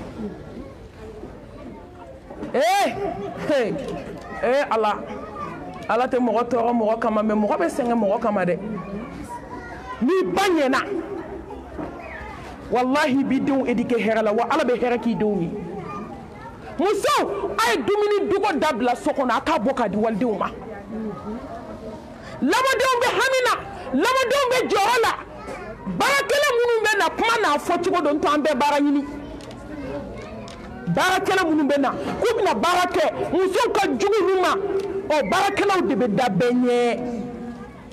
ala tɛ mɔgɔ tɔɔrɔ mɔgɔ kama mɛ mɔgɔ bɛ sɛgɛn mɔgɔ kama dɛ n'i ba ɲɛna wallahi bi denw éduquer hɛrɛ la wa ala bɛ hɛrɛ k'i denw ye muso a ye dumuni dogo dabila so kɔnɔ a k'a bɔ k'a di walidenw ma lamɔdenw bɛ hami na lamɔdenw bɛ jɔyɔrɔ la baarakɛla minnu bɛ na kuma n'a fɔ cogo dɔ n to an bɛɛ baara ɲini baarakɛla minnu bɛ na k'u bɛna baara kɛ musow ka jugu olu ma baarakɛlaw de bɛ da bɛɛ ɲɛ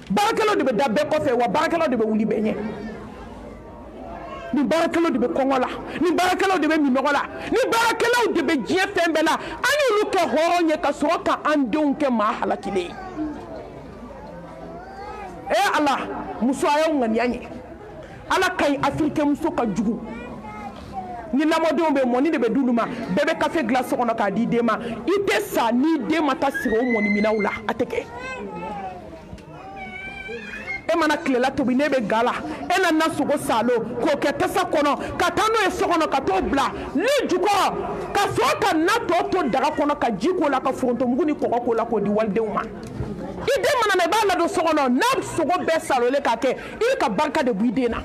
baarakɛlaw de bɛ da bɛɛ kɔfɛ wa baarakɛlaw de bɛ wuli bɛɛ ɲɛ ni barakɛlaw de bɛ kɔngɔ la ni barakɛlaw de bɛ minɔgɔ la ni barakɛlaw de bɛ diɲɛ fɛn bɛɛ la an y'olu kɛ hɔrɔn ye ka sɔrɔ ka an denw kɛ maa halakilen ala muso a y'aw ŋaniya ɲɛ ala ka ɲi afirikɛn muso ka jugu ni lamɔdenw bɛ mɔni de bɛ d'olu ma bɛɛ bɛ kafe dilan so kɔnɔ k'a di den ma i tɛ sa ni den ma taa sigi o mɔniminɛnw la a tɛ kɛ e mana tilela tobi ne bɛ ga la e nana sogo salo k'o kɛ tasa kɔnɔ ka taa n'o ye so kɔnɔ ka t'o bila ni jukɔrɔ ka sɔrɔ ka na tɔ to daga kɔnɔ ka ji k'o la ka forontomugu ni kɔgɔ k'o la k'o di walidenw ma i den mana na i b'a ladon so kɔnɔ n'a sogo bɛɛ salolen k'a kɛ i bɛ ka barika de bɔ i den na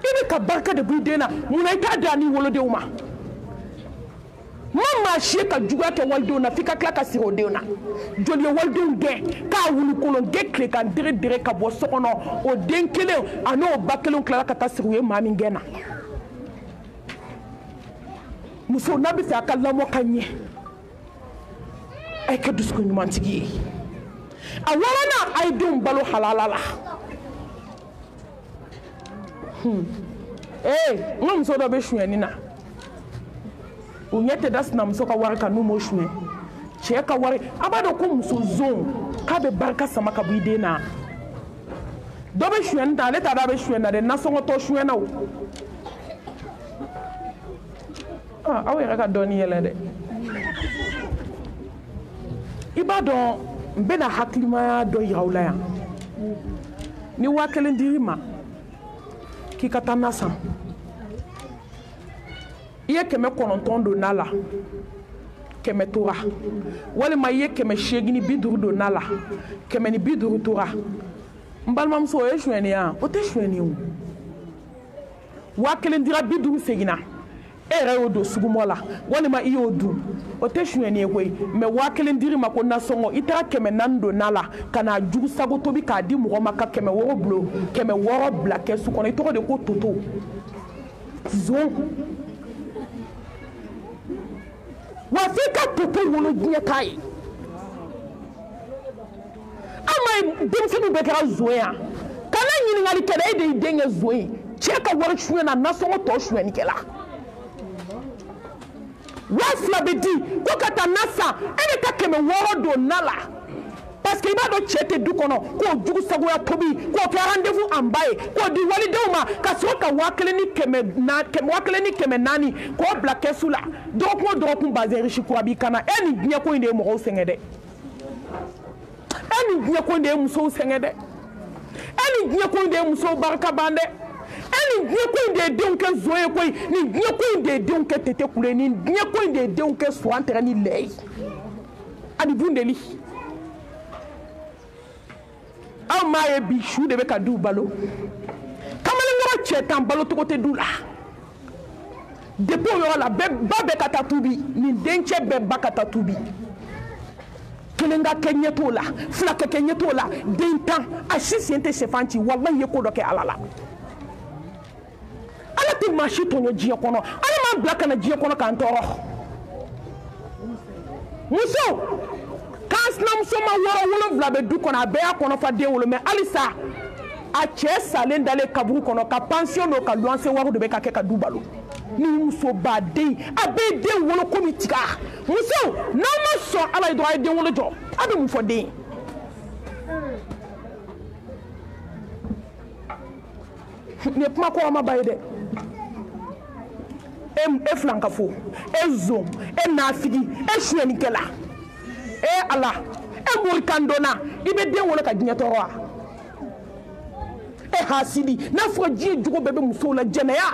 i bɛ ka barika de bɔ i den na munna i t'a di a n'i wolodenw ma maa si ka juguya kɛ walidenw na f'i ka tila ka siri o denw na joli ye walidenw gɛn k'a wuli kolon gɛn tile kan dere ka bɔ so kɔnɔ o den kelen a n'o ba kelen tilala ka taa siri u ye maa min gɛn na muso n'a bɛ fɛ a ka lamɔ ka ɲɛ a ye kɛ dusukun ɲumantigi ye a wɔɔrɔnan a ye denw balo halala la n ka muso dɔ bɛ sonyɛni na u ɲɛ tɛ da sinamuso ka wari kan n'u m'o suɲɛ cɛ ka wari a b'a dɔn ko muso zon k'a bɛ barika sama ka bɔ i den na dɔ bɛ sonyɛni ta ale t'a dɔn a bɛ sonyɛni na dɛ nasɔngɔtɔ sonyɛna o aw yɛrɛ ka dɔɔni yɛlɛ dɛ i b'a dɔn n bɛna hakilimaya dɔ yira aw la yan ni 1000 dir'i ma k'i ka taa na san i ye 900 don na la 100 tora walima i ye 850 don na la 150 tora n balimamuso o ye sonyɛni ya o tɛ sonyɛni o 1000 dira 50 seginna e yɛrɛ y'o don sugumɔ la walima i y'o dun o tɛ sonyɛni ye koyi mɛ 1000 dir'i ma ko nasɔngɔ i taara 400 don na la ka na jugu sago tobi k'a di mɔgɔ ma ka 600 bilo 600 bila kɛsu kɔnɔ i tɔgɔ de ko toto zon wa f'i ka toto wolo diɲɛ k'a ye an ma denmisɛnninw bɛɛ kɛra zon yan kana ɲininkali kɛ dɛ e de y'i den kɛ zon ye cɛ ka wari suɲɛ na nasɔngɔ tɔ suɲɛnikɛla 2000 bɛ di ko ka taa na san e bɛ taa 600 don na la parce que i b'a dɔn cɛ tɛ du kɔnɔ k'o jugu sagoya tobi k'o kɛ rendez-vous an ba ye k'o di walidenw ma ka sɔrɔ ka 1000 ni 400 k'o bila kɛsu la dɔgɔkun o dɔgɔkun bazɛn riche kura b'i kana e ni diɲɛ ko in de ye mɔgɔw sɛgɛn dɛ e ni diɲɛ ko in de ye musow sɛgɛn dɛ e ni diɲɛ ko in de ye musow barika ban dɛ e ni diɲɛ ko in de ye denw kɛ zon ye koyi ni diɲɛ ko in de ye denw kɛ tete kule ni diɲɛ ko in de ye denw kɛ suwan tɛgɛ ni lɛ ye ani bundeli aw m'a ye bi su de bɛ ka du balo kamalenkɔrɔ cɛ tan balo cogo tɛ du la depuis o yɔrɔ la ba bɛɛ ka taa tubi nin dencɛ bɛɛ ba ka taa tubi kelen ka kɛ ɲɛ t'o la fila ka kɛ ɲɛ t'o la den tan a si sen tɛ sɛfan ci walahi ye ko dɔ kɛ ala la ala tɛ maa si tɔɲɔ diɲɛ kɔnɔ ala m'an bila ka na diɲɛ kɔnɔ k'an tɔɔrɔ muso k'an sinamuso ma 7 bɛ du kɔnɔ a bɛɛ y'a kɔnɔfa den wolo mɛ halisa a cɛ salen dalen kaburu kɔnɔ ka pension n'o ka luwanse wari de bɛ ka kɛ ka du balo ni muso baden a bɛ den wolo komi tiga muso n'aw ma sɔn ala ye dɔrɔn a ye den wolo jɔ a bɛ mun fɔ den nin ye kuma kɔrɔmaba ye dɛ e filankafo e zon e naafigi e suyɛnikɛla ala e morikandonna i bɛ den wolo ka diɲɛ tɔɔrɔ wa e hasidi n'a fɔ diɲɛ jogo bɛɛ bɛ musow la jɛnɛya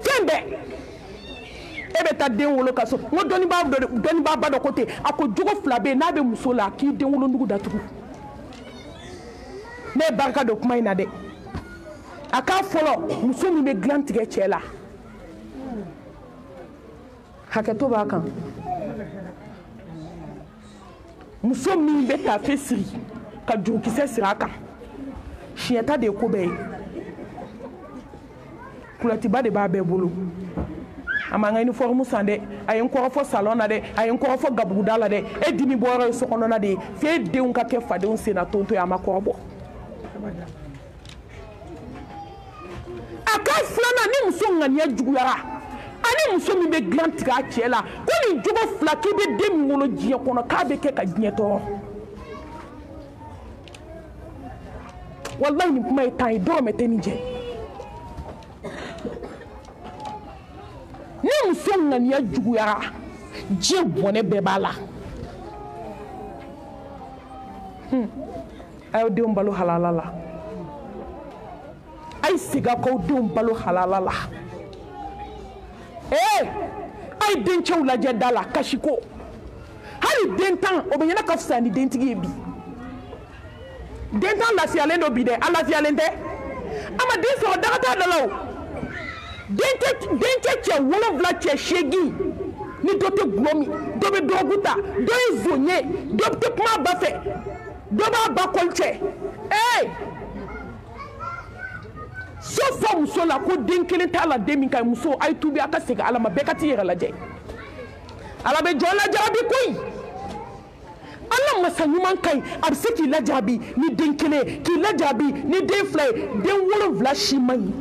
fɛn bɛɛ e bɛ taa den wolo ka so n ko dɔnnibaa ba dɔ ko ten a ko jogo 2 bɛ yen n'a bɛ muso la k'i den wolonugu datugu ne ye barika don kuma in na dɛ a k'a fɔlɔ muso min bɛ dilan tigɛ cɛ la hakɛto b'a kan muso min bɛ taafe siri ka jurukisɛ siri a kan siɲɛta de ye ko bɛɛ ye kulɛtiba de b'a bɛɛ bolo a ma n ka uniforme san dɛ a ye n kɔrɔfɔ salon na dɛ a ye n kɔrɔfɔ gabuguda la dɛ e dimi bɔyɔrɔ ye sokɔnɔna de ye f'e denw ka kɛ fadenw senna tonto ye a ma kɔrɔbɔ aka filana ni muso ŋaniya juguyara ani muso min bɛ dilan tigɛ a cɛ la ko nin jogo fila k'i bɛ den min wolo diɲɛ kɔnɔ k'a bɛ kɛ ka diɲɛ tɔɔrɔ wallahi nin kuma ye tan ye dɔrɔmɛ tɛ nin jɛ ni muso ŋaniya juguyara diɲɛ bɔnɛ bɛɛ b'a la a y'aw denw balo halala la a ye segin a k'aw denw balo halala la a ye dencɛw lajɛ da la kasi ko hali den tan o bɛ ɲɛna ka fisa ni dentigi ye bi den tan lafiyalen do bi dɛ a lafiyalen tɛ a ma den sɔrɔ daga t'a da la o dencɛ cɛ 7 cɛ 8 ni dɔ tɛ gulɔ min dɔ bɛ dɔgɔku ta dɔ ye zon ye dɔ tɛ kuma ba fɛ dɔ b'a ba kɔli cɛ so fɔ muso la ko den kelen t'a la den min ka ɲi muso a ye tubi a ka segin ala ma bɛɛ ka t'i yɛrɛ lajɛ ala bɛ jɔn lajarabi koyi ala masa ɲuman ka ɲi a bɛ se k'i lajarabi ni den kelen k'i lajarabi ni den 2 ye den 7 si man ɲi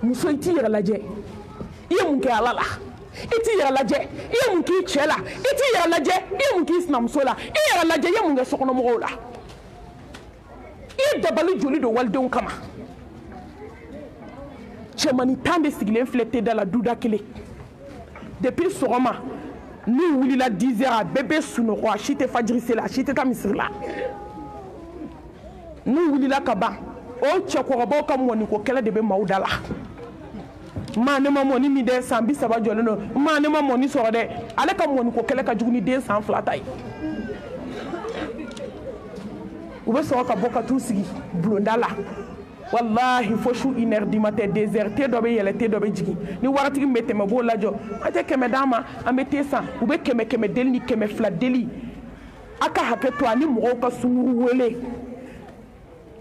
muso i t'i yɛrɛ lajɛ i ye mun kɛ ala la i t'i yɛrɛ lajɛ i ye mun k'i cɛ la i t'i yɛrɛ lajɛ i ye mun k'i sinamuso la i yɛrɛ lajɛ i ye mun kɛ sokɔnɔmɔgɔw la i ye dabali joli don walidenw kama cɛmani 10 de sigilen filɛ teda la duda kelen depuis sɔgɔma n'u wulila 10 heures a bɛɛ bɛ sunɔgɔ a si tɛ fajiri seli a si tɛ taa misiri la n'u wulila ka ban o cɛkɔrɔbaw ka mɔniko kɛlɛ de bɛ maaw da la maa ne ma mɔni min dɛ san 30 jɔlen don maa ne ma mɔni sɔrɔ dɛ ale ka mɔniko kɛlɛ ka jugu ni den san 2 ta ye u bɛ sɔrɔ ka bɔ ka t'u sigi bulonda la wallahi fo su 1 heure du matin 2 heures te dɔ bɛ yɛlɛ te dɔ bɛ jigin ni waritigi min bɛ tɛmɛ b'o lajɔ a tɛ 100 d'an ma an bɛ te san u bɛ 100 deli ni 200 deli a ka hakɛ to ani mɔgɔw ka sunkuru wele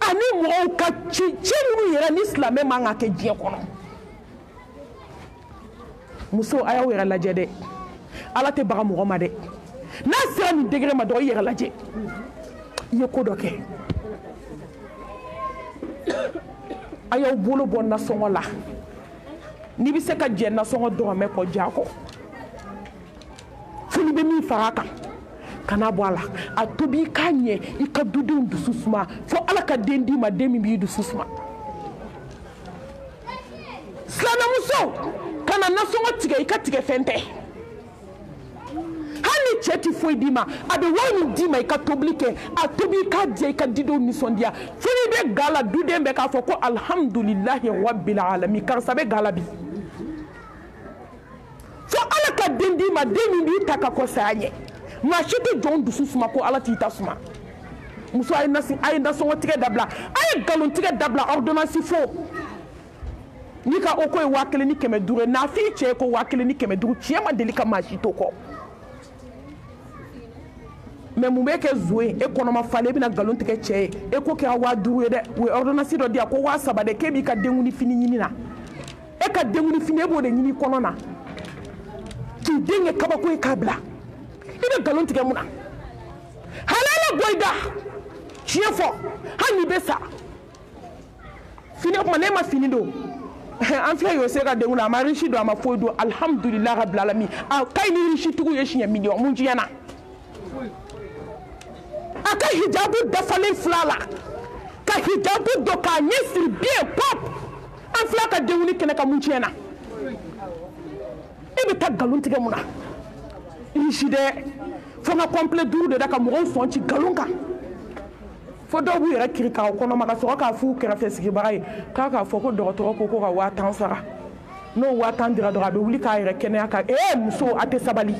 ani mɔgɔw ka ci minnu yɛrɛ ni silamɛ man ka kɛ diɲɛ kɔnɔ muso a y'aw yɛrɛ lajɛ dɛ ala tɛ baga mɔgɔ ma dɛ n'a sera nin degré ma dɔrɔn i yɛrɛ lajɛ i ye ko dɔ kɛ a y'aw bolo bɔ nasɔngɔ la n'i bɛ se ka jɛ nasɔngɔ dɔrɔmɛ kɔ ja kɔ fo n'i bɛ min fara a kan kana bɔ a la a tobi i k'a ɲɛ i ka dudenw dusu suma fo ala ka den d'i ma den min b'i dusu suma silamɛmuso kana nasɔngɔ tigɛ i ka tigɛ fɛn tɛ hali cɛ ti foyi d'i ma a bɛ wari min d'i ma i ka tobili kɛ a tobi i k'a diya i ka didenw nisɔndiya fo n'i bɛ ga la duden bɛ k'a fɔ ko alhamdulilahi rabbil alamin karisa bɛ ga la bi fo ala ka den d'i ma den min b'i ta ka kɔ saya ɲɛ maa si tɛ jɔn dusu suma ko ala t'i ta suma muso a ye nasɔngɔ tigɛ dabila a ye nkalon tigɛ dabila ordonnance fo n'i ka o ko ye 1500 n'a f'i cɛ ko 1500 tiɲɛ ma deli ka maa si to kɔ mais mun bɛ kɛ zo ye e kɔnɔma falen e bɛna nkalon tigɛ cɛ ye e ko kɛra 5000 ye dɛ u ye ordonnance dɔ di yan ko 3000 dɛ k'e b'i ka denkundi fini ɲini na e ka denkundi fini e b'o de ɲini kɔnɔ na k'i den kɛ kabako ye k'a bila i bɛ nkalon tigɛ mun na halala bɔ i da tiɲɛ fɔ hali n'i bɛ sa fini o kuma ne ma fini don an filɛ y'o se ka denkundi a ma riche don a ma foyi don alhamdulilahi rabbil alamin a ka ɲi ni riche tigiw ye siɲɛ miliyɔn mun tiɲɛna a ka hijabu dafalen 2 la ka hijabu dɔ k'a ɲɛ siri bien pop an filɛ ka denkundi kɛnɛ kan mun tiɲɛna e bɛ taa nkalon tigɛ mun na riche dɛ fo n ka complet 5 de da ka mɔgɔw sɔn ci nkalon kan fo dɔw b'u yɛrɛ kiri k'a kɔnɔma ka sɔrɔ k'a f'u kɛrɛfɛ sigibaga ye k'a fɔ ko dɔgɔtɔrɔ ko ka 5000 sara n'o 5000 dira dɔrɔn a bɛ wuli k'a yɛrɛ kɛnɛya kan muso a tɛ sabali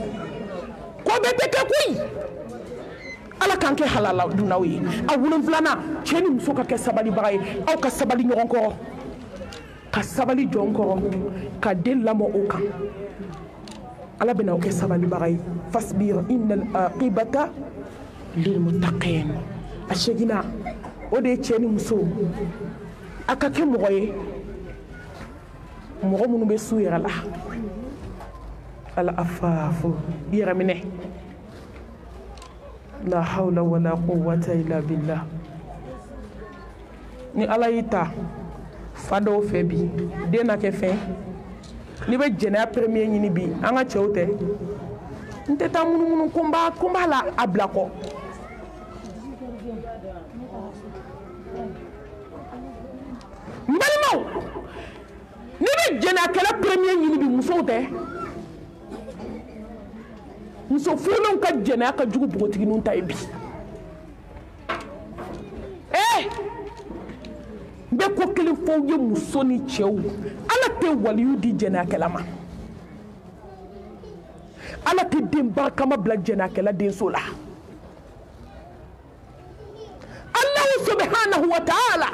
ko bɛɛ tɛ kɛ koyi ala k'an kɛ halala dunnaw ye a 7nan cɛ ni muso ka kɛ sabalibaga ye aw ka sabali ɲɔgɔn kɔrɔ ka sabali jɔn kɔrɔ ka den lamɔ o kan ala bɛna aw kɛ sabalibaga ye fasbir innal aqibata lil muttaqin a seginna o de ye cɛ ni muso a ka kɛ mɔgɔ ye mɔgɔ minnu bɛ s'u yɛrɛ la ala afaafu i yɛrɛ minɛ la hawla wala quwwata illa billah ni ala y'i ta fado fɛ bi den na kɛ fɛn ni bɛ jɛnɛya premier ɲini bi an ka cɛw tɛ n tɛ taa munumunu ko n b'a la a bila kɔ n balimaw ni bɛ jɛnɛyakɛla premier ɲini bi musow tɛ muso furulenw ka jɛnɛya ka jugu bogotigininw ta ye bi n bɛ ko kelen fɔ ye muso ni cɛw ala tɛ waliyu di jɛnɛyakɛla ma ala tɛ den barikama bila jɛnɛyakɛla denso la Allahu subhanahu wa ta'ala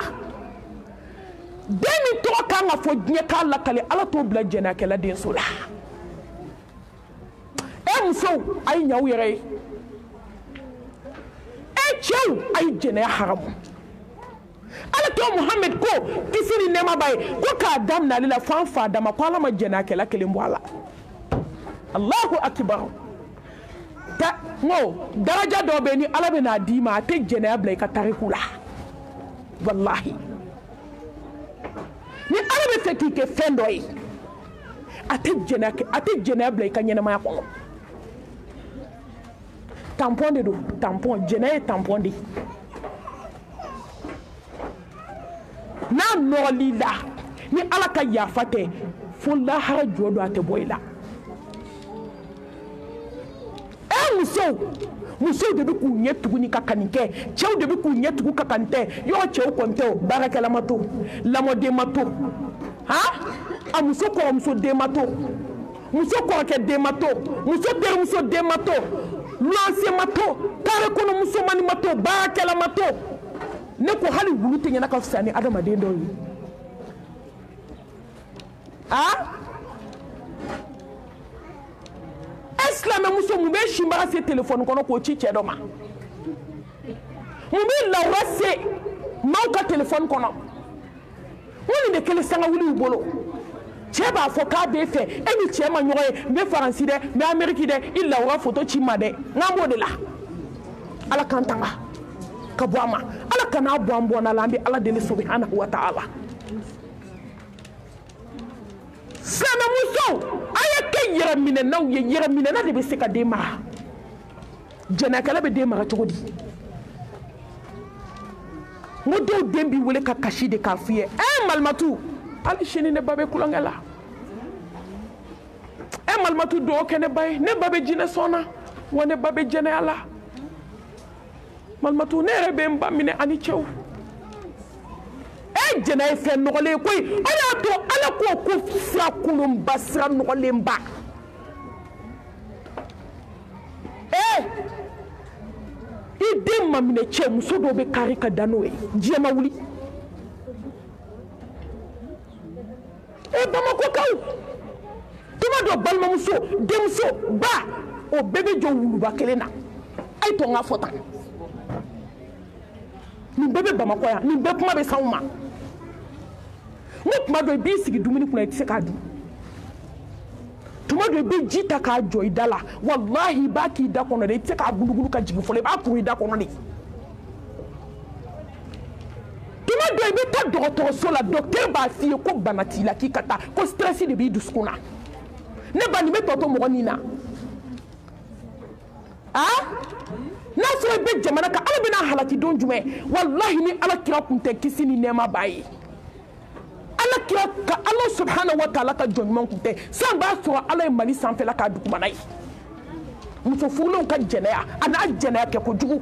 den min tɔgɔ kan ka fɔ diɲɛ k'a lakale ala t'o bila jɛnɛyakɛla denso la musow a ye ɲaw yɛrɛ ye cɛw a ye jɛnɛya haramu alakira Muhammad ko kisi ni nɛɛma b'a ye ko k'a daminɛ ale la fo an fa dama ko ala ma jɛnɛyakɛla kelen bɔ a la Allahu akibar ngo daraja dɔ bɛ ni ala bɛ n'a d'i ma a tɛ jɛnɛya bila i ka tariku la wallahi ni ala bɛ fɛ k'i kɛ fɛn dɔ ye a tɛ jɛnɛya bila i ka ɲɛnamaya kɔnɔ tampon de don tampon jɛnɛya ye tampon de n'a nɔgɔli la ni ala ka yafa tɛ fo lahara jɔ don a tɛ bɔ i la musow de bɛ k'u ɲɛ tuguni ka kani kɛ cɛw de bɛ k'u ɲɛ tugu ka kani tɛ yɔrɔ cɛw kɔni tɛ o baarakɛla ma to lamɔden ma to a muso kɔrɔmuso den ma to muso kɔrɔkɛ den ma to muso terimuso den ma to luwanse ma to kare kɔnɔ musomani ma to baarakɛla ma to ne ko hali wulu tɛ ɲɛna ka fisa ni adamaden dɔw ye silamɛmuso mun bɛ sinbaga se telefɔni kɔnɔ k'o ci cɛ dɔ ma mun bɛ lawura se maaw ka telefɔni kɔnɔ mun nin de kelen sanga wuli u bolo cɛ b'a fɔ k'a b'e fɛ e ni cɛ ma ɲɔgɔn ye n bɛ faransi dɛ n bɛ ameriki dɛ i lawura foto ci ma dɛ n'an b'o de la ala k'an tanga ka bɔ a ma ala kan'a bɔ an bɔnna la an bɛ ala deli subhanahu wa ta'ala silamɛmusow a ye kɛ yɛrɛminɛnaw ye yɛrɛminɛna de bɛ se ka den mara jɛnɛyakɛla bɛ den mara cogo di n ko dɔw den b'i wele ka kasi de k'a f'i ye malimatu hali sini ne ba bɛ kulonkɛ la malimatu dugawu kɛ ne ba ye ne ba bɛ jinɛ sɔn na wa ne ba bɛ jɛnɛya la malimatu ne yɛrɛ bɛ n ba minɛ ani cɛw jɛnɛya ye fɛn nɔgɔlen koyi o y'a to ala ko ko sira kolonba sira nɔgɔlenba i den ma minɛ cɛ muso dɔw bɛ kari ka da n'o ye diɲɛ ma wuli bamakɔkaw tuma dɔ balimamuso denmuso ba o bɛɛ bɛ jɔ wuluba kelen na a ye to n ka fɔ tan nin bɛɛ bɛ bamakɔ yan nin bɛɛ kuma bɛ s'anw ma n ko tuma dɔ i b'i sigi dumuni kunna i tɛ se k'a dun tuma dɔ i bɛ ji ta k'a jɔ i da la walahi i b'a k'i da kɔnɔ de i tɛ se k'a gulugulu ka jigin fɔlɔ i b'a kuru i da kɔnɔ de tuma dɔ i bɛ taa dɔgɔtɔrɔso la docteur b'a f'i ye ko bana t'i la k'i ka taa ko stress de b'i dusukun na ne ba nin bɛ tɔ to mɔgɔ nin na n'a sɔrɔ i bɛ jamana kan ala bɛna halaki don jumɛn walahi ni ala kira kun tɛ kisi ni nɛɛma b'a ye ala kira ka ala subhanahu wa ta'ala ka jɔn ɲuman kun tɛ san b'a sɔrɔ ala ye mali sanfɛla k'a dugumana ye muso furulenw ka jɛnɛya a n'a jɛnɛya kɛ kojugu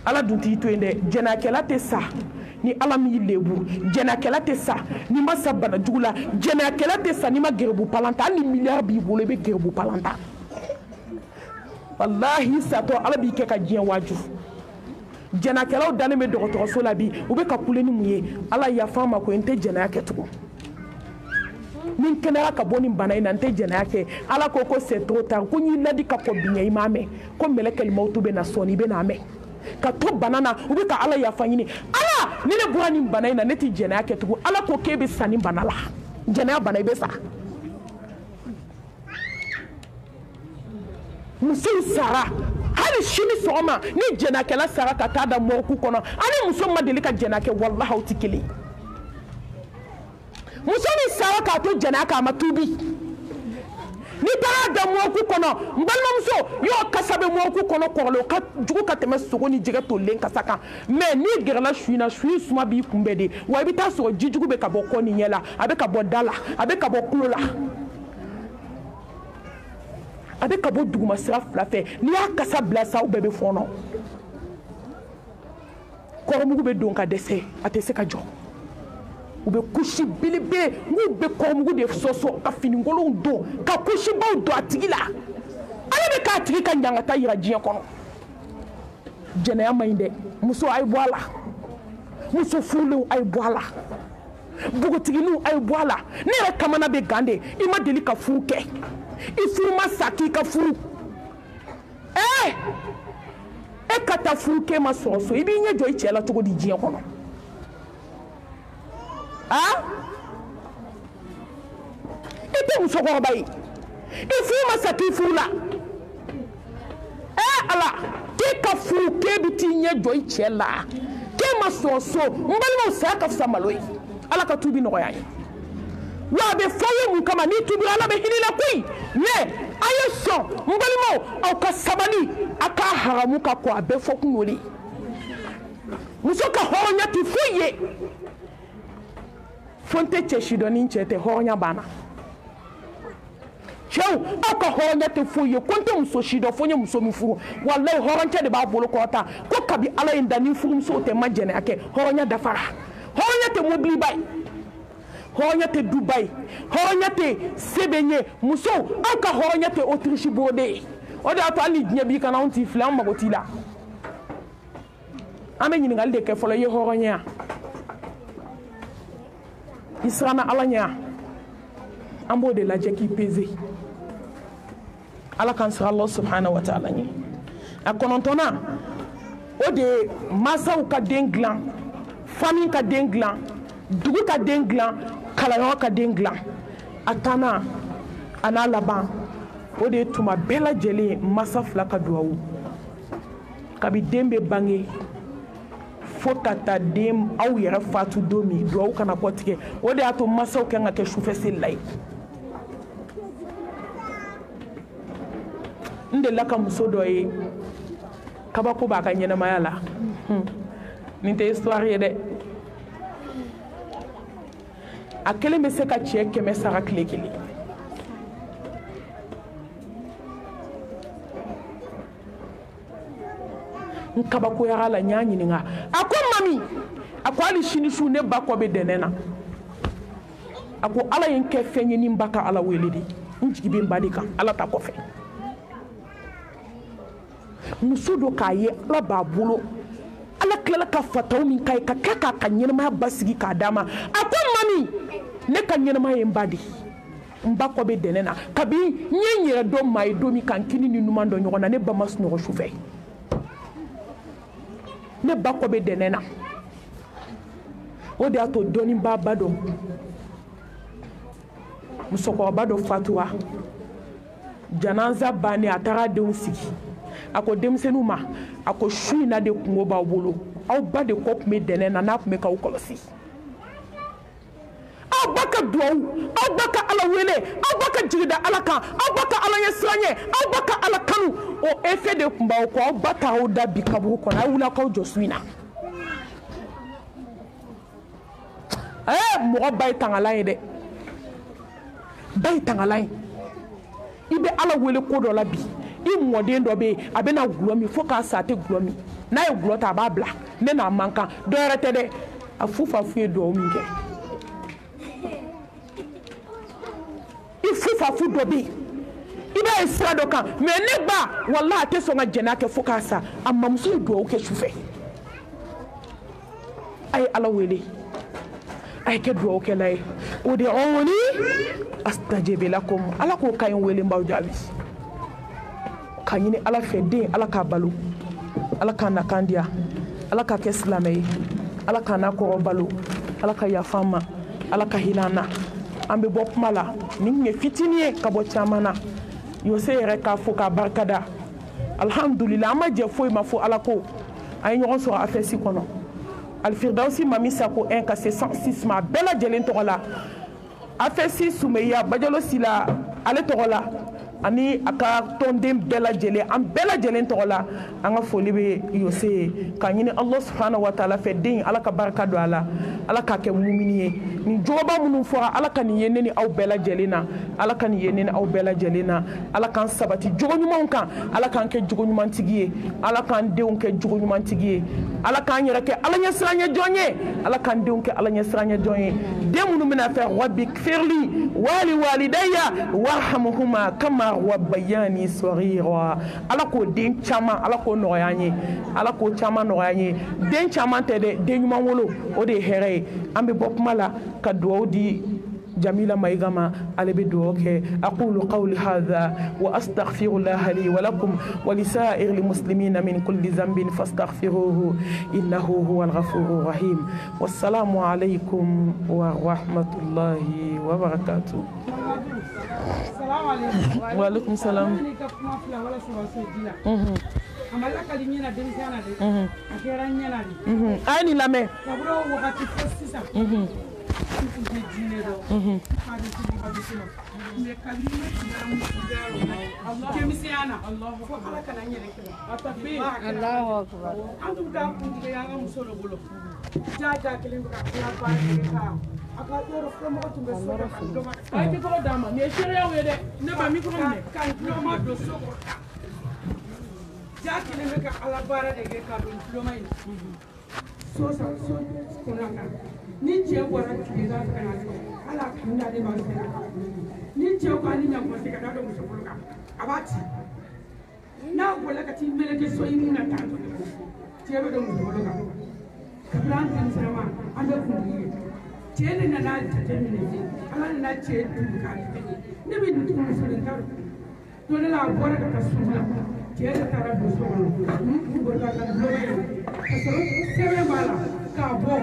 ala dun t'i to yen dɛ jɛnɛyakɛla tɛ sa ni ala m'i lebu jɛnɛyakɛla tɛ sa n'i ma sa bana jugu la jɛnɛyakɛla tɛ sa n'i ma gɛrɛbu palanta hali ni miliyari b'i bolo i bɛ gɛrɛbu palanta walahi satɔ ala b'i kɛ ka diɲɛ waaju jɛnɛyakɛlaw dalen bɛ dɔgɔtɔrɔso la bi u bɛ ka kule ni mun ye ala yafa ma ko n tɛ jɛnɛya kɛ tugun ni n kɛnɛya ka bɔ nin bana in na n tɛ jɛnɛya kɛ ala ko c'est trop tard ko n y'i ladi ka kɔ biɲɛ i m'a mɛn ko mɛlɛkɛl mawtu bɛ na sɔnni i bɛ n'a mɛn ka to bana na u bɛ ka ala yafa ɲini ala ni ne bɔra nin bana in na ne tɛ jɛnɛya kɛ tugun ala ko k'e bɛ sa nin bana la jɛnɛya bana i bɛ sa musow sara hali ali shini soma ni jenake la sara ka taa da mɔku kɔnɔ ani muso ma deli ka jenake wallahi aw ti kelen muso ni sara ka to jenake a ma tubi ni taara da mɔku kɔnɔ n balimamuso y'o kasa bɛ mɔku kɔnɔ kɔrɔlen ka jugu ka tɛmɛ sogo ni jɛgɛ tolen kasa kan mais ni gɛrɛla suyi na suyi suma b'i kunbɛn de wa i bɛ taa sɔrɔ ji jugu bɛ ka bɔ kɔ ni ɲɛ la a bɛ ka bɔ da la a bɛ ka bɔ kulo la a bɛ ka bɔ duguma sira fila fɛ n'i y'a kasa bila sa aw bɛɛ bɛ fɔɔnɔ kɔrɔmugu bɛ don ka dɛsɛ a tɛ se ka jɔ u bɛ kusi belebele n'u bɛ kɔrɔmugu de sɔsɔ ka finikolonw don ka kusibaw don a tigi la ala bɛ k'a tigi ka ɲangata yira diɲɛ kɔnɔ jɛnɛya man ɲi dɛ muso a ye bɔ a la muso furulenw a ye bɔ a la npogotigininw a ye bɔ a la ne yɛrɛ kamana bɛ gan de i ma deli ka furu kɛ i furu ma sa k'i ka furu e ka taa furu k'e ma sɔrɔ so i b'i ɲɛ jɔ i cɛ la cogo di diɲɛ kɔnɔ i tɛ musokɔrɔba ye i furu ma sa k'i furu la ala k'e ka furu k'e bɛ t'i ɲɛ jɔ i cɛ la k'e ma sɔrɔ so n balimaw saya ka fisa malo ye ala ka tubi nɔgɔya ye wa a bɛ fɔ ye mun kama n'i tubira ala bɛ hinɛ la koyi mais a ye sɔn n balimaw aw ka sabali a ka haramu ka kɔ a bɛɛ fɔ kun y'o de ye muso ka hɔrɔnya tɛ foyi ye fo n tɛ cɛ si dɔn ni n cɛ tɛ hɔrɔnya banna cɛw aw ka hɔrɔnya tɛ foyi ye ko n tɛ muso si dɔn fo n ye muso min furu walayi hɔrɔncɛ de b'a bolo kɔrɔta ko kabi ala ye n da ni furumusow tɛ ma jɛnɛya kɛ hɔrɔnya dafara hɔrɔnya tɛ mobiliba ye hɔrɔnya tɛ duba ye hɔrɔnya tɛ sɛbɛn ye musow aw ka hɔrɔnya tɛ otirisi bode ye o de y'a to hali ni diɲɛ b'i kana anw t'i filɛ an mago t'i la an bɛ ɲininkali de kɛ fɔlɔ i ye hɔrɔnya i siranna ala ɲɛ an b'o de lajɛ k'i peze ala k'an siran Allah subhanahu wa ta'ala ɲɛ a kɔnɔntɔnna o de ye mansaw ka den dilan famille ka den dilan dugu ka den dilan kalanyɔrɔ ka den dilan a tanna a n'a laban o de ye tuma bɛɛ lajɛlen masa fila ka duwawu kabi den bɛ bange fo ka taa den aw yɛrɛ fatu don min duwawu kana kɔ tigɛ o de y'a to masaw kan ka kɛ sufɛ seli la ye n delila ka muso dɔ ye kabako b'a ka ɲɛnamaya la nin tɛ histoire ye dɛ a kelen bɛ se ka cɛ 100 sara tile kelen n kabakoyara la n y'a ɲininka a ko mami a ko hali sini su ne ba kɔ bɛ dɛnɛn na a ko ala ye n kɛ fɛn ye ni n ba ka ala wele de n jigi bɛ n ba de kan ala ta kɔfɛ muso dɔ k'a ye ala b'a bolo ala tilala ka fataw min k'a ye ka kɛ k'a ka ɲɛnamaya basigi k'a d'a ma a ko mami ne ka ɲɛnamaya ye n ba de n ba kɔ bɛ dɛnɛn na kabi n ye n yɛrɛ dɔn maa ye don min ka n kini ni numan dɔn ɲɔgɔn na ne ba ma sunɔgɔ su fɛ ne ba kɔ bɛ dɛnɛn na o de y'a to dɔnnibaa ba dɔ musokɔrɔba dɔ fatura janaza bannen a taara denw sigi a ko denmisɛnninw ma a ko su in na de kungo b'aw bolo aw ba de kɔ tun bɛ dɛnɛn na n'a tun bɛ k'aw kɔlɔsi aw ba ka duwawu aw ba ka ala wele aw ba ka jigida ala kan aw ba ka ala ɲɛ siranɲɛ aw ba ka ala kanu o effet de tun b'aw kɔ aw ba taar'aw da bi kaburu kɔnɔ aw wulila k'aw jɔ su in na mɔgɔ ba ye tangalan ye dɛ ba ye tangalan ye i bɛ ala wele ko dɔ la bi i mɔden dɔ bɛ yen a bɛna gulɔ min fo k'a sa a tɛ gulɔ min n'a ye gulɔ ta a b'a bila ne n'a man kan dɔ wɛrɛ tɛ dɛ a fu fa fu ye duwawu min kɛ i fu fa fu dɔ bɛ yen i b'a ye sira dɔ kan mais ne ba walahi a tɛ sɔn ka jɛnɛya kɛ fo k'a sa a mamuso ye duwawu kɛ sufɛ a ye ala wele a ye kɛ duwawukɛla ye o de ɔwɔni astajib lakum ala k'o ka ɲi wele n b'aw jaabi ka ɲini ala fɛ den ala k'a balo ala k'a na kan diya ala k'a kɛ silamɛ ye ala k'a na kɔrɔ balo ala ka yafa an ma ala ka hinɛ an na an bɛ bɔ kuma la nin tun ye fitinin ye ka bɔ caman na yose yɛrɛ k'a fo k'a barikada alhamdulillah an ma jɛ foyi ma fo ala ko an ye ɲɔgɔn sɔrɔ afɛsi kɔnɔ alfirdausi mami sako 1 ka se 106 ma a bɛɛ lajɛlen tɔgɔ la afɛsi sumeya bajalo sila ale tɔgɔ la ani a ka tɔnden bɛɛ lajɛlen an bɛɛ lajɛlen tɔgɔ la an ka foli bɛ yose ye k'a ɲini Allah subhanahu wa ta'ala fɛ den ala ka barika don a la ala k'a kɛ mumini ye nin jogoba minnu fɔra ala ka nin ye ne ni aw bɛɛ lajɛlen na ala ka nin ye ne ni aw bɛɛ lajɛlen na ala k'an sabati jogo ɲumanw kan ala k'an kɛ jogo ɲumantigi ye ala k'an denw kɛ jogo ɲumantigi ye ala k'an yɛrɛ kɛ ala ɲɛsiranɲɛ jɔn ye ala k'an denw kɛ ala ɲɛsiranɲɛ jɔn ye den minnu bɛna fɛ rabbi gfirli wali walidayya warhamhuma kama rabbayani saghira ala k'o den caman ala k'o nɔgɔya an ye ala k'o caman nɔgɔya an ye den caman tɛ dɛ den ɲuman wolo o de ye hɛrɛ ye an bɛ bɔ kuma la ka dugawu di جميلة مايغاما على بدوك أقول قولي هذا وأستغفر الله لي ولكم ولسائر المسلمين من كل ذنب فاستغفروه إنه هو الغفور الرحيم والسلام عليكم ورحمة الله وبركاته. السلام عليكم. وعليكم السلام. أني لامي. ni cɛ bɔra tile la ka na ala kun da de b'a fɛ ni cɛ ko ani ɲaŋɔ se ka da muso bolo kan a b'a ci n'a bɔra ka t'i meleke so in na tan cɛ bɛ don muso bolo kan kabila an denmisɛnma an bɛ kun ye cɛ de nana jateminɛ ala nana cɛ dugu k'a ne bɛ nin tugu muso in ta don ne la a bɔra ka taa sugu la cɛ de taara don so kɔnɔ n'u bɔra ka dulɔ ye ka sɔrɔ sɛbɛn b'a la k'a bɔ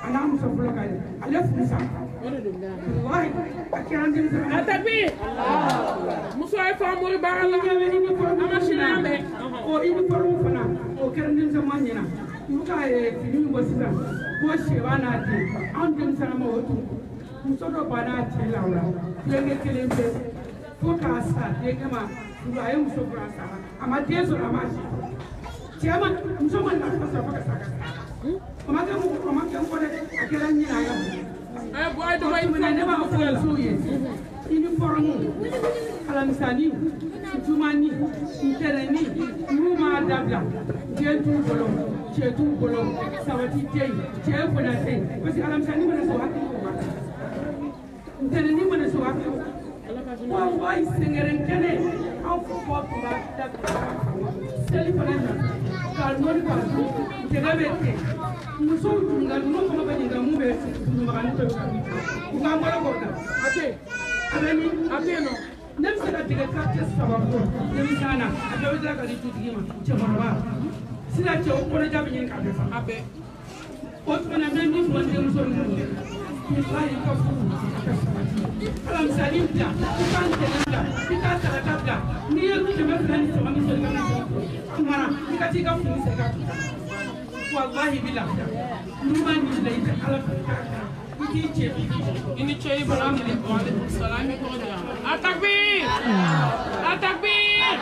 ana muso fɔlɔ ka ye ale furusa wallahi a kɛra denmisɛnnin a tabi muso ye famori baara la an ma sini an bɛ o uniforme fana o kɛra denmisɛnnin ɲɛna u ka fini min bɔ sisan ko sɛba n'a den an denmisɛnnin ma o tun muso dɔ banna a cɛ la o la kulonkɛ kelen bɛ fo k'a sa denkɛ ma a ye muso furu a sara a ma den sɔrɔ a ma si cɛ ma muso ma nafa sɔrɔ fo ka sa Comment on a quel année ne b'a fɔ musow ye uniforme alamisani jumani ntɛrɛni n'u m'a dabila den t'u bolo cɛ t'u bolo sabati tɛ yen cɛ fana tɛ yen parce que alamisani mana sɔn hakili ko ntɛrɛni mana sɔn hakili ko wallahi sɛgɛrɛ kɛnɛ an fɔ tun b'a dabila seli fana na k'a nɔni k'a dun jɛgɛ bɛ ten musow tun ka ninnu fana bɛ nin ka mun bɛ dunubagani to u k'an bɔra k'o kan a tɛ a bɛ nin a tɛ yen nɔ ne bɛ se ka tigɛ kate saba bɔ denmisɛn na a bɛɛ bɛ tila ka di dutigi ma cɛkɔrɔba sisan cɛw kɔnɔja bɛ ɲini ka bɛɛ fa a bɛɛ o fana bɛ min fɔ denmuso ninnu ye wallahi ka furu a ka sabati alamisani bila i ka ntɛnɛn bila i ka saraka bila n'i ye 200 ni 3 min sɔrɔ i ka na kumara i ka t'i ka fini san i ka wallahi bila n'u ma nin bila i tɛ ala fɛ i k'i cɛ i ni cɛ Ibrahim waaleykum salaam i kɔrɔ dira atakbir atakbir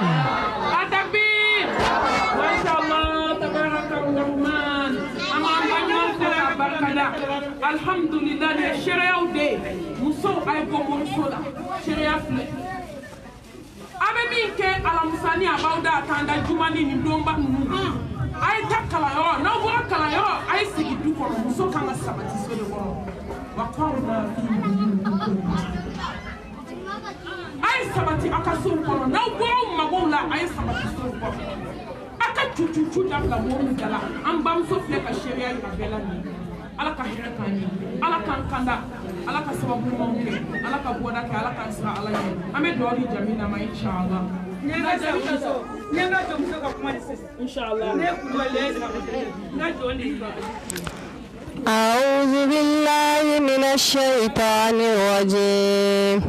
atakbir mashallah tabaraka rahman ama banyan fara barkada alhamdulillah ne shari'aw de muso ay ko muso la shari'a filɛ abe min kɛ alamusani abawda tanda jumani ni domba nunu ay ta kalayɔrɔ n'aw bɔra kalayɔrɔ ay sigi du kɔnɔ muso kan ka sabati so de kɔnɔ wa qarna ay sabati a ka so kɔnɔ n'aw bɔra mɔgɔw la ay sabati so kɔnɔ a ka cucucu dabila mɔgɔw da la an bamuso filɛ ka sariya yira bɛɛ la nin ala ka hɛrɛ k'an ye ala k'an kanda ala ka sababu ɲumanw kɛ ala ka bɔda kɛ ala k'an sira ala ye an bɛ dugawu di Jamila ma inshallah أعوذ بالله من الشيطان الرجيم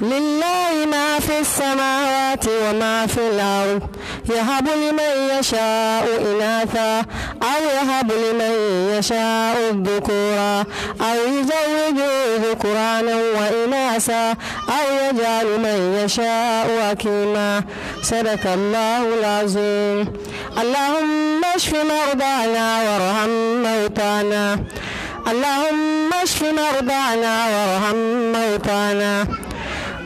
لله ما في السماوات وما في الأرض يهب لمن يشاء إناثا أو يهب لمن يشاء الذكورا أو يزوج ذكرانا وإناثا أو يجعل من يشاء حكيما. صدق الله العظيم. اللهم اشف مرضانا وارحم موتانا. اللهم اشف مرضانا وارحم موتانا.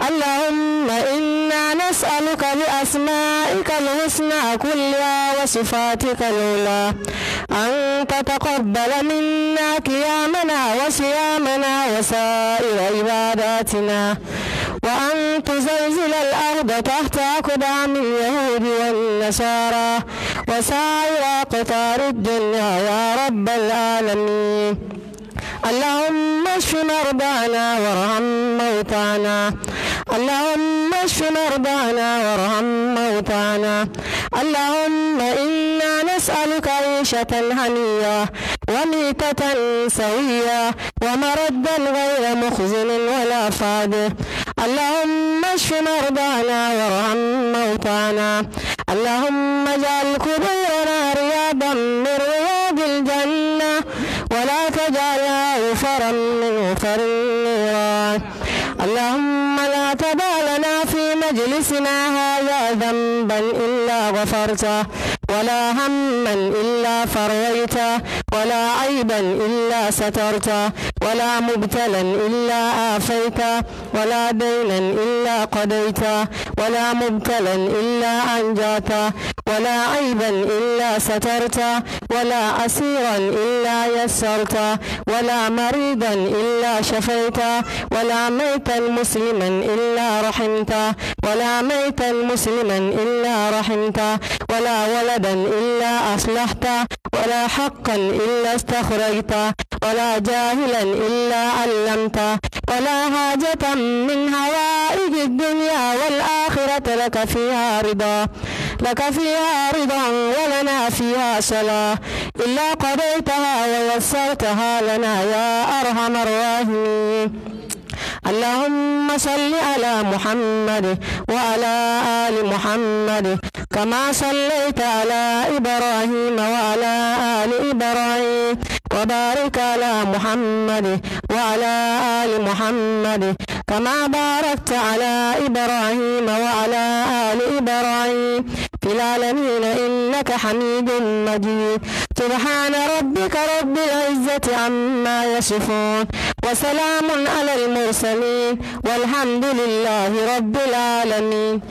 اللهم إنا نسألك بأسمائك الحسنى كلها وصفاتك العلى أن تتقبل منا قيامنا وصيامنا وسائر عباداتنا، وأن تزلزل الأرض تحت أقدام اليهود والنصارى وسائر أقطار الدنيا يا رب العالمين. اللهم اشف مرضانا وارحم موتانا. اللهم اشف مرضانا وارحم موتانا. اللهم إنا نسألك عيشة هنية وميتة سوية ومردا غير مخزن ولا فاد. اللهم اشف مرضانا وارحم موتانا. اللهم اجعل قبورنا رياضا من رياض الجنة ولا تجعلها غفرا من غفر النيران. اللهم لا تدع لنا في مجلسنا هذا ذنبا إلا غفرته، ولا هما إلا فريته، ولا عيبا إلا سترته، ولا مبتلا إلا آفيته، ولا دينا إلا قضيته، ولا مبتلا إلا أنجاته، ولا عيبا إلا سترته، ولا أسيرا إلا يسرته، ولا مريضا إلا شفيته، ولا ميتا مسلما إلا رحمته، ولا ميتا مسلما إلا رحمته، ولا ولدا إلا أصلحته، ولا حقا إلا استخرجته، ولا جاهلا إلا علمته، ولا حاجة من هوائج الدنيا والآخرة لك فيها رضا ولنا فيها صلاة إلا قضيتها ويسرتها لنا يا أرحم الراحمين. اللهم صل على محمد وعلى آل محمد كما صليت على إبراهيم وعلى آل إبراهيم، وبارك على محمد وعلى آل محمد كما باركت على إبراهيم وعلى آل إبراهيم في العالمين إنك حميد مجيد. سبحان ربك رب العزة عما يصفون وسلام على المرسلين والحمد لله رب العالمين.